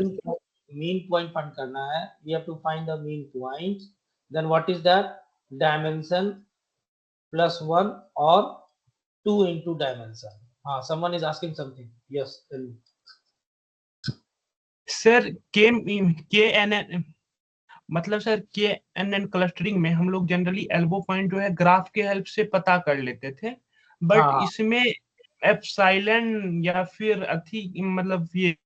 mean point find करना है, we have to find the mean point. Then what is that? Dimension +1 or 2 into dimension. Someone is asking something. Yes, tell me. Sir के एन मतलब सर के N N clustering में हम लोग generally elbow point जो है graph के help से पता कर लेते थे, बट हाँ, इसमें एप्सिलॉन या फिर अथी मतलब ये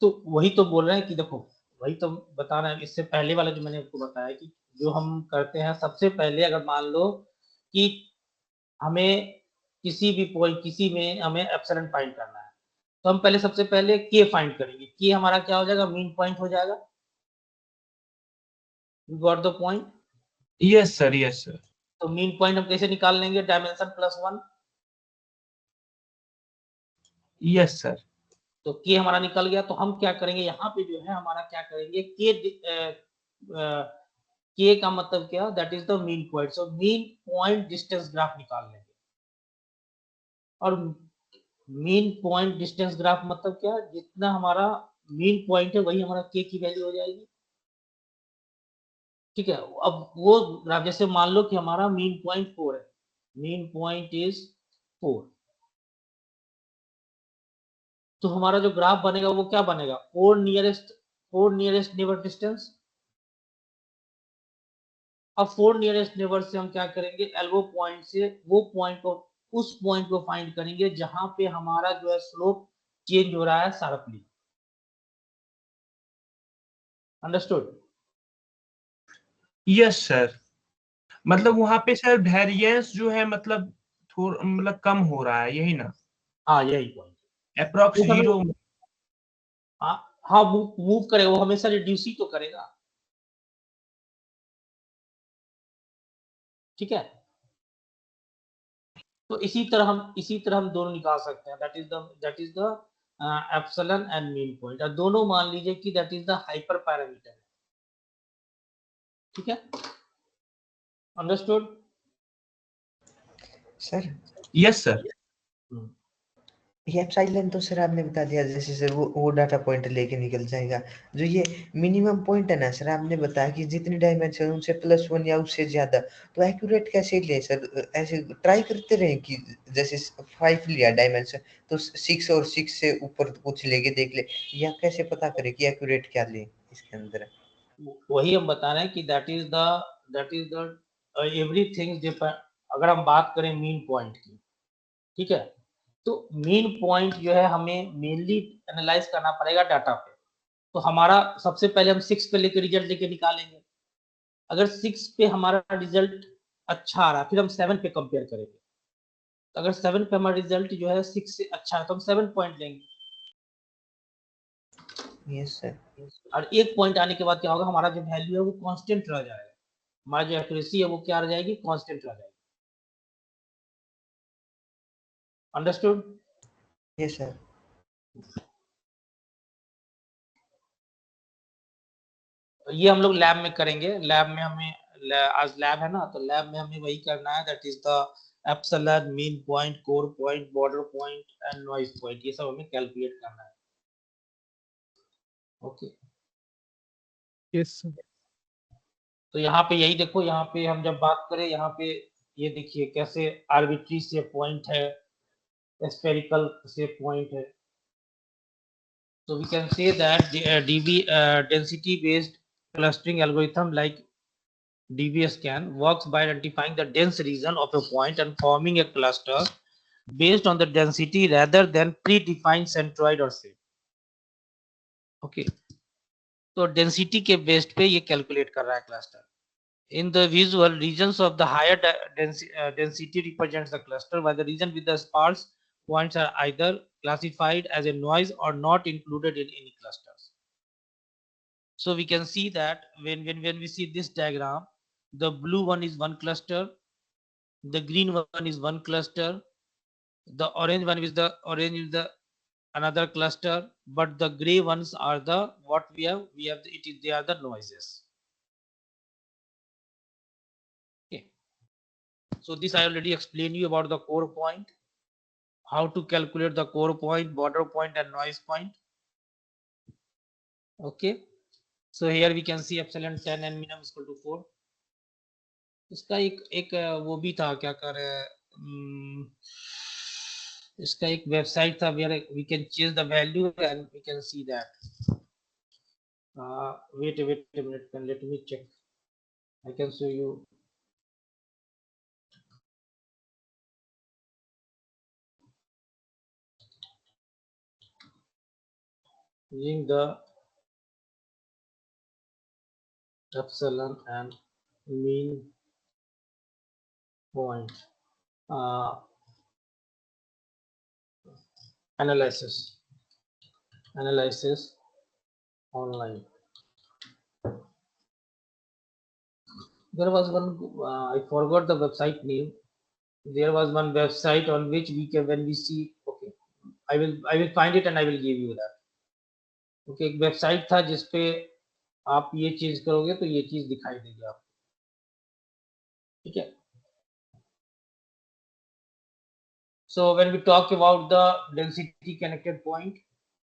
तो वही तो बोल रहे हैं कि देखो, वही तो बता रहे हैं, इससे पहले वाला जो मैंने आपको बताया कि जो हम करते हैं सबसे पहले, अगर मान लो कि हमें किसी में हमें एप्सिलॉन फाइंड करना है, तो हम पहले सबसे पहले के फाइंड करेंगे। के हमारा क्या हो जाएगा? मीन पॉइंट हो जाएगा। You got the point? Yes sir yes sir. तो मीन पॉइंट हम कैसे निकाल लेंगे? डायमेंशन +1। Yes sir. तो के हमारा निकल गया, तो हम क्या करेंगे, यहाँ पे जो है हमारा क्या करेंगे, के का मतलब क्या, that is the mean point, so mean point distance graph निकाल लेंगे। और मीन पॉइंट डिस्टेंस ग्राफ मतलब क्या, जितना हमारा मीन पॉइंट है वही हमारा के की वैल्यू हो जाएगी। ठीक है, अब वो ग्राफ जैसे मान लो कि हमारा मीन पॉइंट 4 है, मीन पॉइंट इज 4, तो हमारा जो ग्राफ बनेगा वो क्या बनेगा, 4 नियरेस्ट नेबर डिस्टेंस। अब 4 नियरेस्ट नेबर से हम क्या करेंगे, एल्बो पॉइंट से वो पॉइंट को, उस पॉइंट को फाइंड करेंगे जहां पे हमारा जो है स्लोप चेंज हो रहा है शार्पली। अंडरस्टूड? यस सर, मतलब वहां पे सर वेरिएंस जो है मतलब थोड़ा मतलब कम हो रहा है, यही ना? हाँ यही पॉइंट अप्रोक्स तो हमें, 0। हाँ मूव करेगा, वो हमेशा रिड्यूस ही तो करेगा। ठीक है, तो इसी तरह हम दोनों निकाल सकते हैं, that is the epsilon and mean point, और दोनों मान लीजिए कि that is the hyper parameter. ठीक है, अंडरस्टूड? Sir yes sir. ये एप्सिलॉन तो सर आपने बता दिया, जैसे सर वो डाटा पॉइंट लेके निकल जाएगा। जो ये मिनिमम पॉइंट है ना सर, आपने बताया कि जितनी डायमेंशन उनसे +1 या उससे ज्यादा, तो एक्यूरेट कैसे ले सर? ऐसे ट्राई करते रहे कि जैसे 5 लिया डायमेंशन तो 6 और 6 से ऊपर कुछ लेके देख ले, या कैसे पता करें कि एक्यूरेट क्या ले इसके अंदर? वही हम बता रहे हैं कि that is the everything depend. अगर हम बात करें मीन पॉइंट की, ठीक है, तो मीन पॉइंट जो है हमें मेनली एनालाइज करना पड़ेगा डाटा पे। तो हमारा सबसे पहले हम 6 पे लेके रिजल्ट लेके निकालेंगे। अगर 6 पे हमारा रिजल्ट अच्छा आ रहा है, फिर हम 7 पे कंपेयर करेंगे। तो अगर 7 पे हमारा रिजल्ट जो है 6 से अच्छा है तो हम 7 पॉइंट लेंगे। Yes sir. और एक पॉइंट आने के बाद क्या होगा, हमारा जो वैल्यू है वो कांस्टेंट रह जाएगा, हमारा जो एक्यूरेसी है वो क्या रह जाएगी, कांस्टेंट रह जाएगी। अंडरस्टूड? Yes sir. ये हम लोग लैब में करेंगे। लैब में हमें आज लैब है ना, तो लैब में हमें वही करना है, that is the epsilon, mean point, core point, border point and noise point, ये सब हमें कैलकुलेट करना है। Okay, yes sir. तो यहाँ पे यही देखो, यहाँ पे हम जब बात करें, यहाँ पे ये देखिए कैसे आर्बिट्री से पॉइंट है, स्फेरिकल से पॉइंट है। So we can say that the DB density based clustering algorithm like DBSCAN works by identifying the dense region of a point and forming a cluster based on the density rather than predefined centroid or shape. Okay, तो density के based पे ये calculate कर रहा है cluster. In the visual, regions of the higher density represents the cluster, while the region with the sparse points are either classified as a noise or not included in any clusters. So we can see that when we see this diagram, the blue one is one cluster, the green one is one cluster, the orange one is the another cluster, but the gray ones are the what we have they are the noises. Okay, so this I already explained you about the core point, how to calculate the core point, border point and noise point. Okay, so here we can see epsilon 10 and minimum is equal to 4. इसका एक वो भी था, क्या कर रहे हैं, इसका एक वेबसाइट था where we can change the value and we can see that. Wait a minute, let me check. I can show you. Using the epsilon and mean point analysis online. There was one, I forgot the website name. There was one website on which we can, when we see, okay, I will find it and I will give you that. Okay, एक website था जिसपे आप ये चीज करोगे तो ये चीज दिखाई देगी आपको। ठीक है. So when we talk about the density connected point,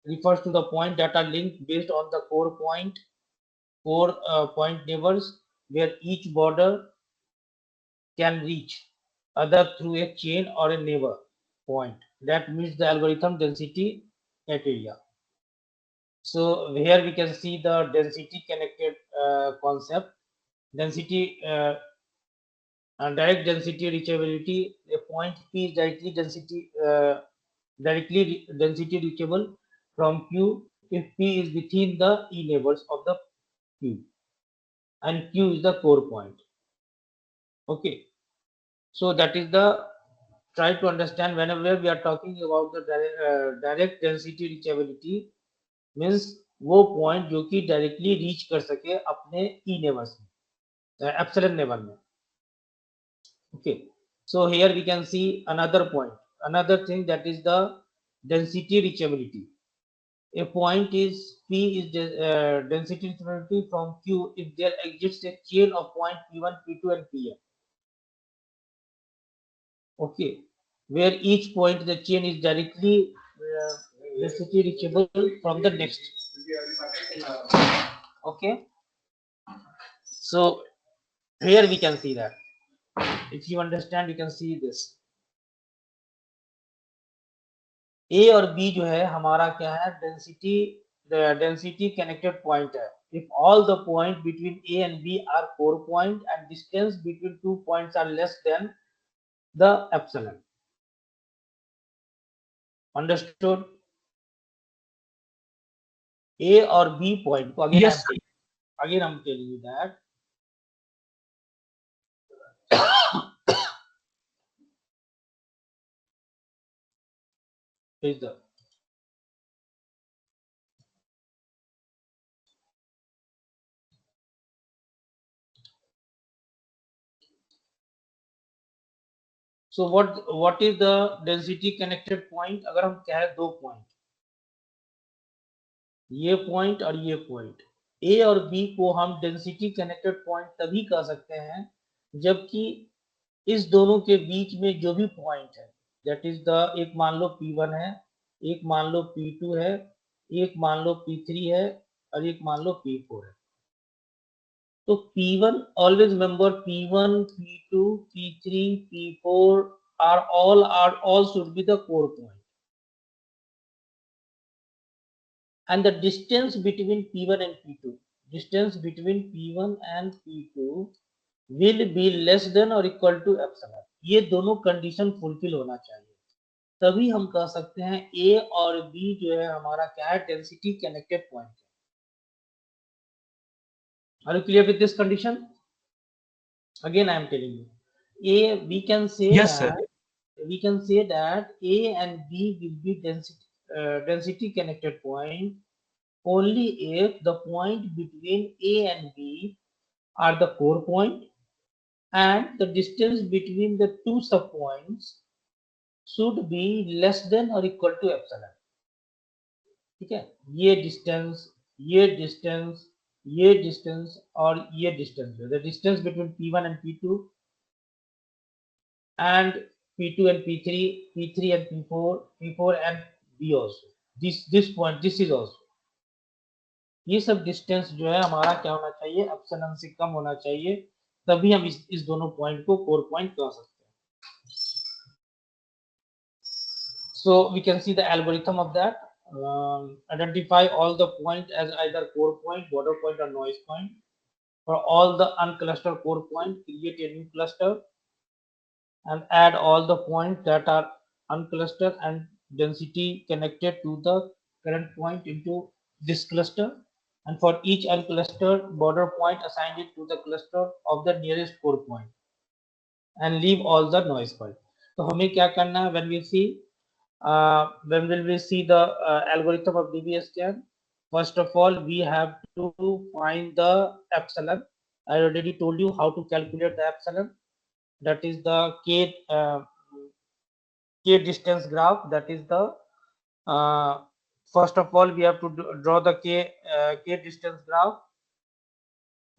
refers to the point that are linked based on the core point neighbors, where each border can reach other through a chain or a neighbor point that meets the algorithm density criteria. So here we can see the density connected concept. Density and direct density reachability. A point P is directly density reachable from Q if P is within the E neighbors of the Q, and Q is the core point. Okay, so that is the try to understand whenever we are talking about the direct density reachability means वो point जो कि directly reach कर सके अपने ई neighbours में epsilon neighbour में. Okay, so here we can see another point, another thing, that is the density reachability. A point is P is density reachability from Q if there exists a chain of point P1, P2 and Pn. Okay, where each point the chain is directly density reachable from the next. Okay, so here we can see that. If you understand, you can see this. A और B जो है हमारा क्या है, density connected point है. If all the point between A and B are core point and distance between 2 points are less than the epsilon. Understood? A और B point को again Yes, I'm telling you that is the so what is the density connected point? अगर हम कहें दो point, ये point और ये point, ए और बी को हम डेंसिटी कनेक्टेड पॉइंट तभी कह सकते हैं जबकि इस दोनों के बीच में जो भी पॉइंट है, दैट इज द, एक मान लो P1 है, एक मान लो P2 है, एक मान लो P3 है और एक मान लो P4 है. तो P1, always remember P1, P2, P3, P4 are all should be the core point. And the distance between P1 and P2, distance between P1 and P2 will be less than or equal to epsilon. ये दोनों condition fulfil होना चाहिए, तभी हम कह सकते हैं A और B जो है हमारा क्या है, डेंसिटी कनेक्टेड पॉइंट है. Are you clear with this condition? Again I am telling you, we can say yes, sir. that A and B will be density connected point only if the point between A and B are the core point and the distance between the two subpoints should be less than or equal to epsilon. ठीक है, ये distance, ये distance, ये distance और ये distance, the distance between P1 and P2 and P2 and P3, P3 and P4, P4 and B also. This point, this is also. ये सब distance जो है हमारा क्या होना चाहिए, एप्सिलॉन से कम होना चाहिए, तभी हम इस दोनों पॉइंट को कोर पॉइंट कह सकते हैं. So we can see the algorithm of that. Identify all the point as either core point, border point or noise point. For all the unclustered core point, create a new cluster and add all the points that are unclustered and density connected to the current point into this cluster. And for each unclustered border point, assign it to the cluster of the nearest core point and leave all the noise point. तो हमें क्या करना है, when will we see the algorithm of DBSCAN? First of all, we have to find the epsilon. I already told you how to calculate the epsilon. That is the k distance graph. That is the first of all we have to draw the k distance graph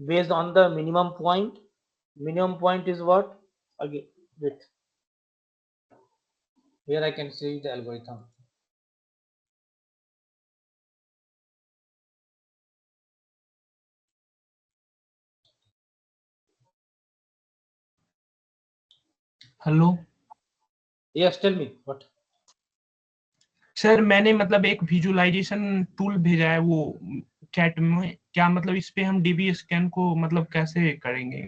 based on the minimum point. minimum point is what? Again, wait. Here I can see the algorithm. Hello Yes, tell me what? Sir, मैंने मतलब एक visualisation tool भेजा है वो chat में, क्या मतलब इस पे हम डीबी स्कैन को मतलब कैसे करेंगे?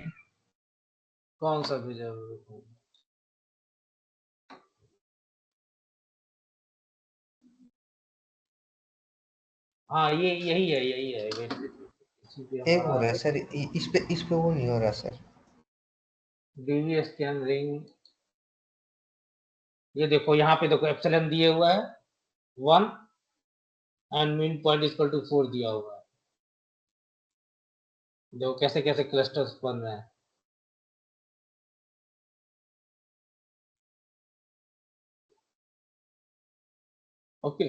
कौन सा भेजा? हाँ, ये यही है, यही है। wait, इसी पे एक हो रहा है हमारा सर, इस पे वो नहीं हो रहा सर। DV scan ring. ये देखो, यहाँ पे देखो एप्सिलॉन दिए हुआ है 1 and mean point equal to 4 दिया हुआ है। देखो कैसे कैसे क्लस्टर्स बन रहे हैं। Okay,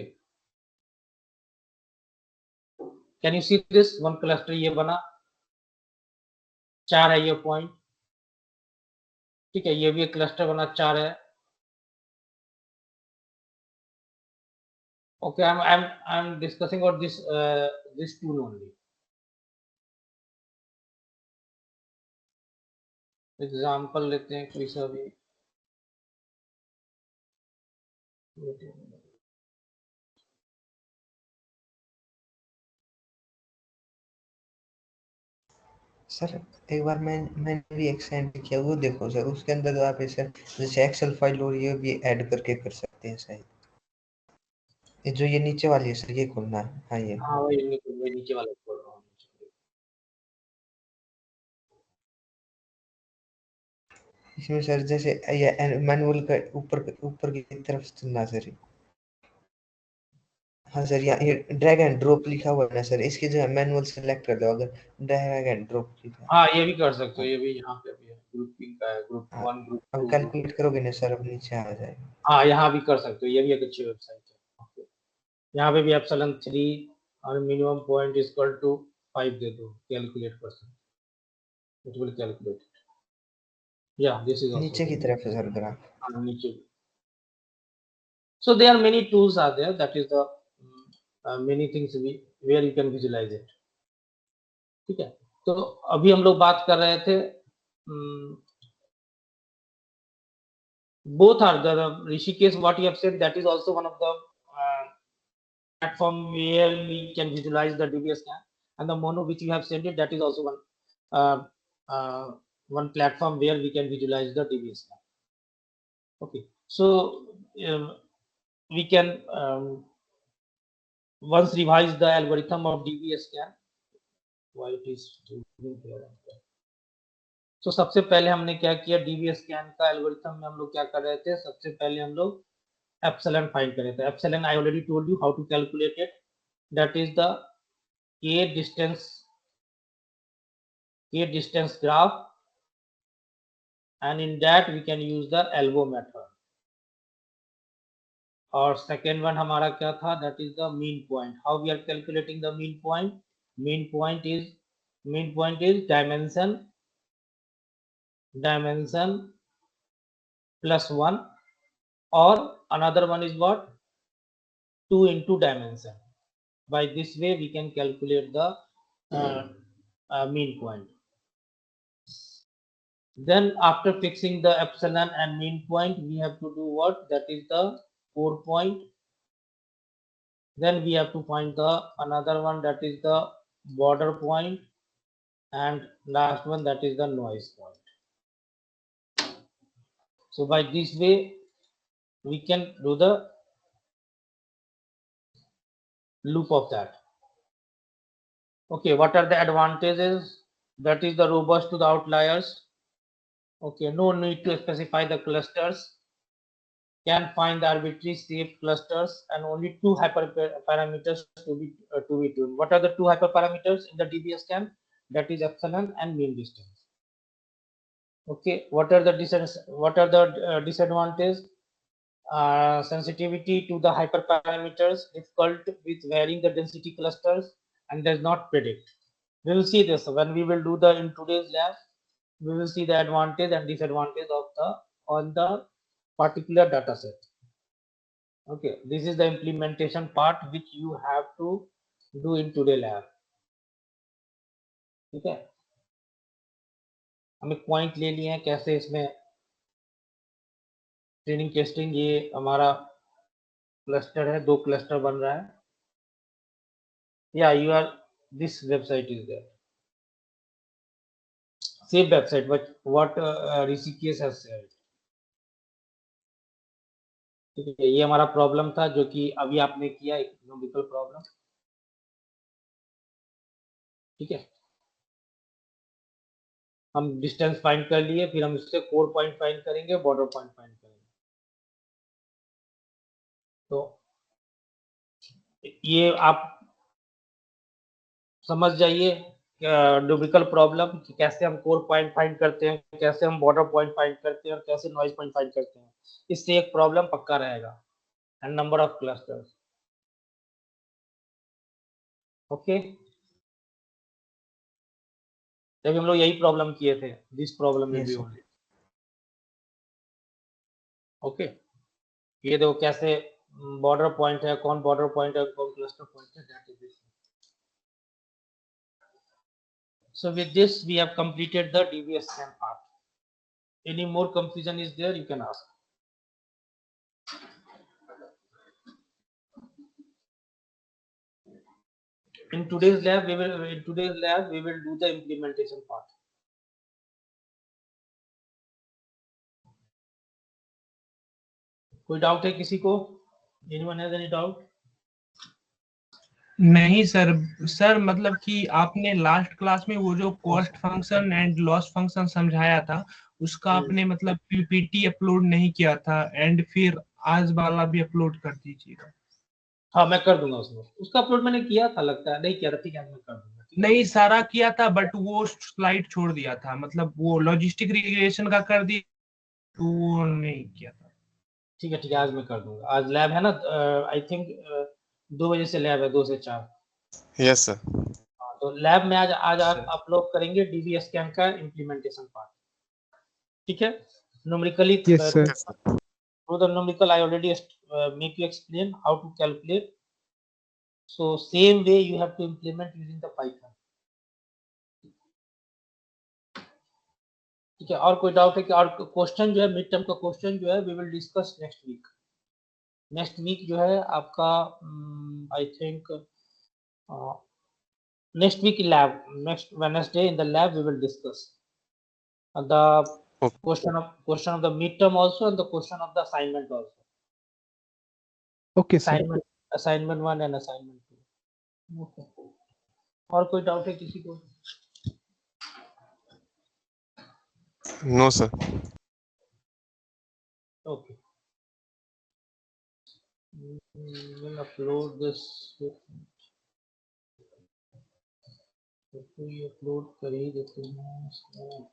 can you see this one cluster ये बना, 4 है ये पॉइंट, ठीक है। ये भी एक क्लस्टर बना, 4 है। Okay, I'm discussing about this tool only. Example लेते हैं कोई सा भी। सर एक बार मैंने भी एक सेंड किया, वो देखो सर, उसके अंदर तो आप ऐसे जैसे एक्सेल फाइल हो रही है भी ऐड करके कर सकते हैं शायद। ये जो ये नीचे वाली है सर, ये खोलना है। हाँ ये हाँ, वही नीचे वाला बोल रहा हूँ। इसमें सर जैसे ये मैनुअल का ऊपर की तरफ चलना सर। हाँ सर, ये ड्रैग एंड ड्रॉप लिखा हुआ है ना सर, इसकी जो है मैनुअल सेलेक्ट कर दो। अगर ड्रैग एंड ड्रॉप लिखा है, हाँ, ये भी कर सकते हो, ये भी यहाँ पे भी है, ग्रुपिंग का है, ग्रुप हाँ 1 ग्रुप अब 2 ग्रुप। कैलकुलेट करोगे ना सर, अब नीचे आ जाएगा। हाँ, यहाँ भी कर सकते हो, ये भी एक अच्छी वेबसाइट है। ओके, यहाँ पे भी एप्सिलॉन 3 और मिनिमम पॉइंट इक्वल टू 5 दे दो, कैलकुलेट कर सकते, इट विल कैलकुलेट। या दिस इज नीचे आल्सो की तरफ है सर ग्राफ। नीचे भी। So there are many tools are there. That is the many things where you can visualize it. ठीक है, तो अभी हम लोग बात कर रहे थे, both are the Rishikesh what you have said, that is also one of the platform where we can visualize the DBS scan, and the Mono which you have said it, that is also one platform where we can visualize the DBS scan. Okay, so we can once revise the algorithm of DBS scan. Why it is doing here? तो सबसे पहले हमने क्या किया, dB scan का algorithm में हम लोग क्या कर रहे थे, सबसे पहले हम लोग एप्सिलॉन फाइंड कर रहे थे। Epsilon I already told you how to calculate it, that is the k distance graph, and in that we can use the elbow method. और सेकेंड वन हमारा क्या था, that is the mean point. How we are calculating the mean point? Mean point is dimension plus 1, or another one is what, 2 into dimension. By this way we can calculate the mean point. Then after fixing the epsilon and mean point, we have to do what, that is the core point. Then we have to find the another one, that is the border point, and last one, that is the noise point. So by this way we can do the loop of that. Okay, what are the advantages? That is the robust to the outliers. Okay, no need to specify the clusters, can find the arbitrary safe clusters, and only two hyperparameters to be tuned. What are the two hyperparameters in the DBS scan? That is epsilon and mean distance. Okay, what are the disadvantages? Sensitivity to the hyperparameters, difficult with varying the density clusters, and does not predict. We will see this when we will do the in today's lab. we will see the advantage and disadvantage of the on the particular data set. Okay, this is the implementation part which you have to do in today lab. ठीक है, हम एक point ले लिए हैं कैसे इसमें training testing, ये हमारा क्लस्टर है, 2 क्लस्टर बन रहा है. या you are this website is there, same website what Rishikesh has said. ठीक है, ये हमारा प्रॉब्लम था जो कि अभी आपने किया, एक न्यूमेरिकल प्रॉब्लम. ठीक है, हम डिस्टेंस फाइंड कर लिए, फिर हम इससे कोर पॉइंट फाइंड करेंगे, बॉर्डर पॉइंट फाइंड करेंगे. तो ये आप समझ जाइए न्यूमेरिकल प्रॉब्लम कि कैसे हम कोर पॉइंट फाइंड करते हैं, कैसे हम बॉर्डर पॉइंट फाइंड करते हैं और कैसे नॉइज पॉइंट फाइंड करते हैं. इससे एक प्रॉब्लम पक्का रहेगा. And number of clusters. Okay, जब हम लोग यही प्रॉब्लम किए थे, दिस प्रॉब्लम में Yes, भी sir. ओनली. ओके, ये देखो कैसे बॉर्डर पॉइंट है, कौन बॉर्डर पॉइंट है, कौन क्लस्टर पॉइंट है, that is. So with this we have completed the DBS scan part. Any more confusion is there, you can ask. In today's lab we will do the implementation part. कोई doubt है किसी को? Anyone has any doubt? नहीं sir मतलब कि आपने last class में वो जो cost function and loss function समझाया था, उसका आपने मतलब पीपीटी अपलोड नहीं किया था, एंड फिर आज वाला भी अपलोड कर दीजिएगा. हाँ मैं कर दूंगा उसमें, उसका अपलोड मैंने किया था, लगता है नहीं किया था. ठीक है, मैं कर दूंगा. नहीं सारा किया था, बट वो स्लाइड छोड़ दिया था, मतलब वो लॉजिस्टिक रिग्रेशन का कर दिया, तो वो नहीं किया था. ठीक है, आज मैं कर दूंगा. आज लैब है ना, आई थिंक 2 बजे से लैब है, 2 से 4. Yes, sir. हाँ, तो लैब में आज Sir. अपलोड करेंगे डीबीएस स्कैन का इम्प्लीमेंटेशन पार्ट. ठीक है, numerically Yes, sir. Yes, sir. through the numerical I already make you explain how to calculate. So same way you have to implement using the Python. ठीक है, और कोई doubt है कि, और क्वेश्चन जो है मिड टर्म का क्वेश्चन जो है we will discuss next week. Next week जो है आपका I think next week lab, next Wednesday in the lab we will discuss the Okay. question of the midterm also and the question of the assignment also. Okay, sir. Assignment 1 and assignment 2. Okay. और कोई doubt है किसी को? No, sir. Okay. We'll upload this. तो ये upload कर ही देते हैं इसको.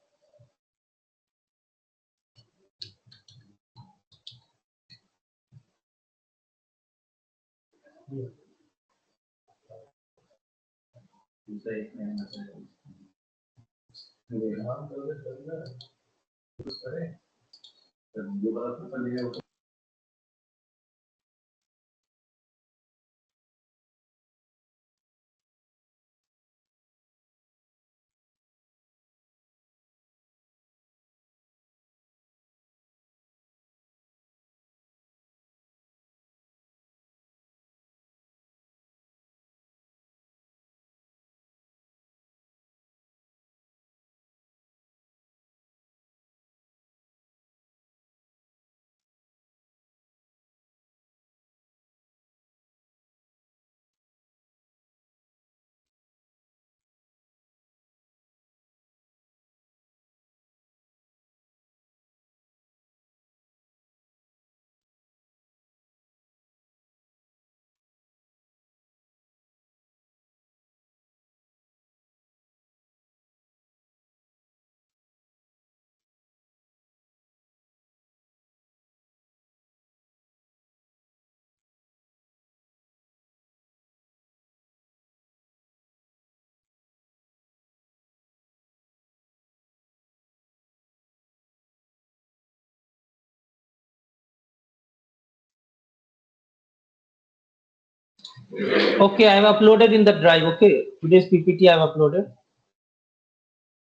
Okay, I have uploaded in the drive. Okay, today's PPT I have uploaded.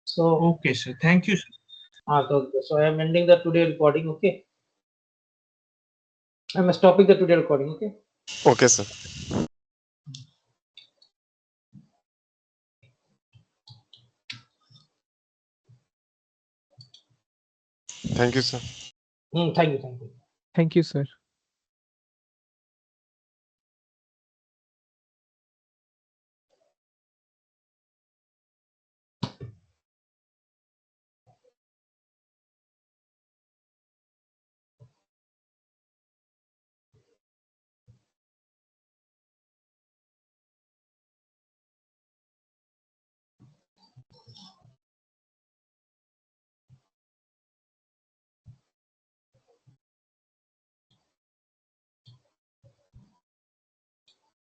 So, Okay, sir. Thank you, sir. okay, so I am ending the today recording. Okay, I am stopping the today recording. Okay. Okay, sir. Thank you, sir. Thank you. Thank you. Thank you, sir.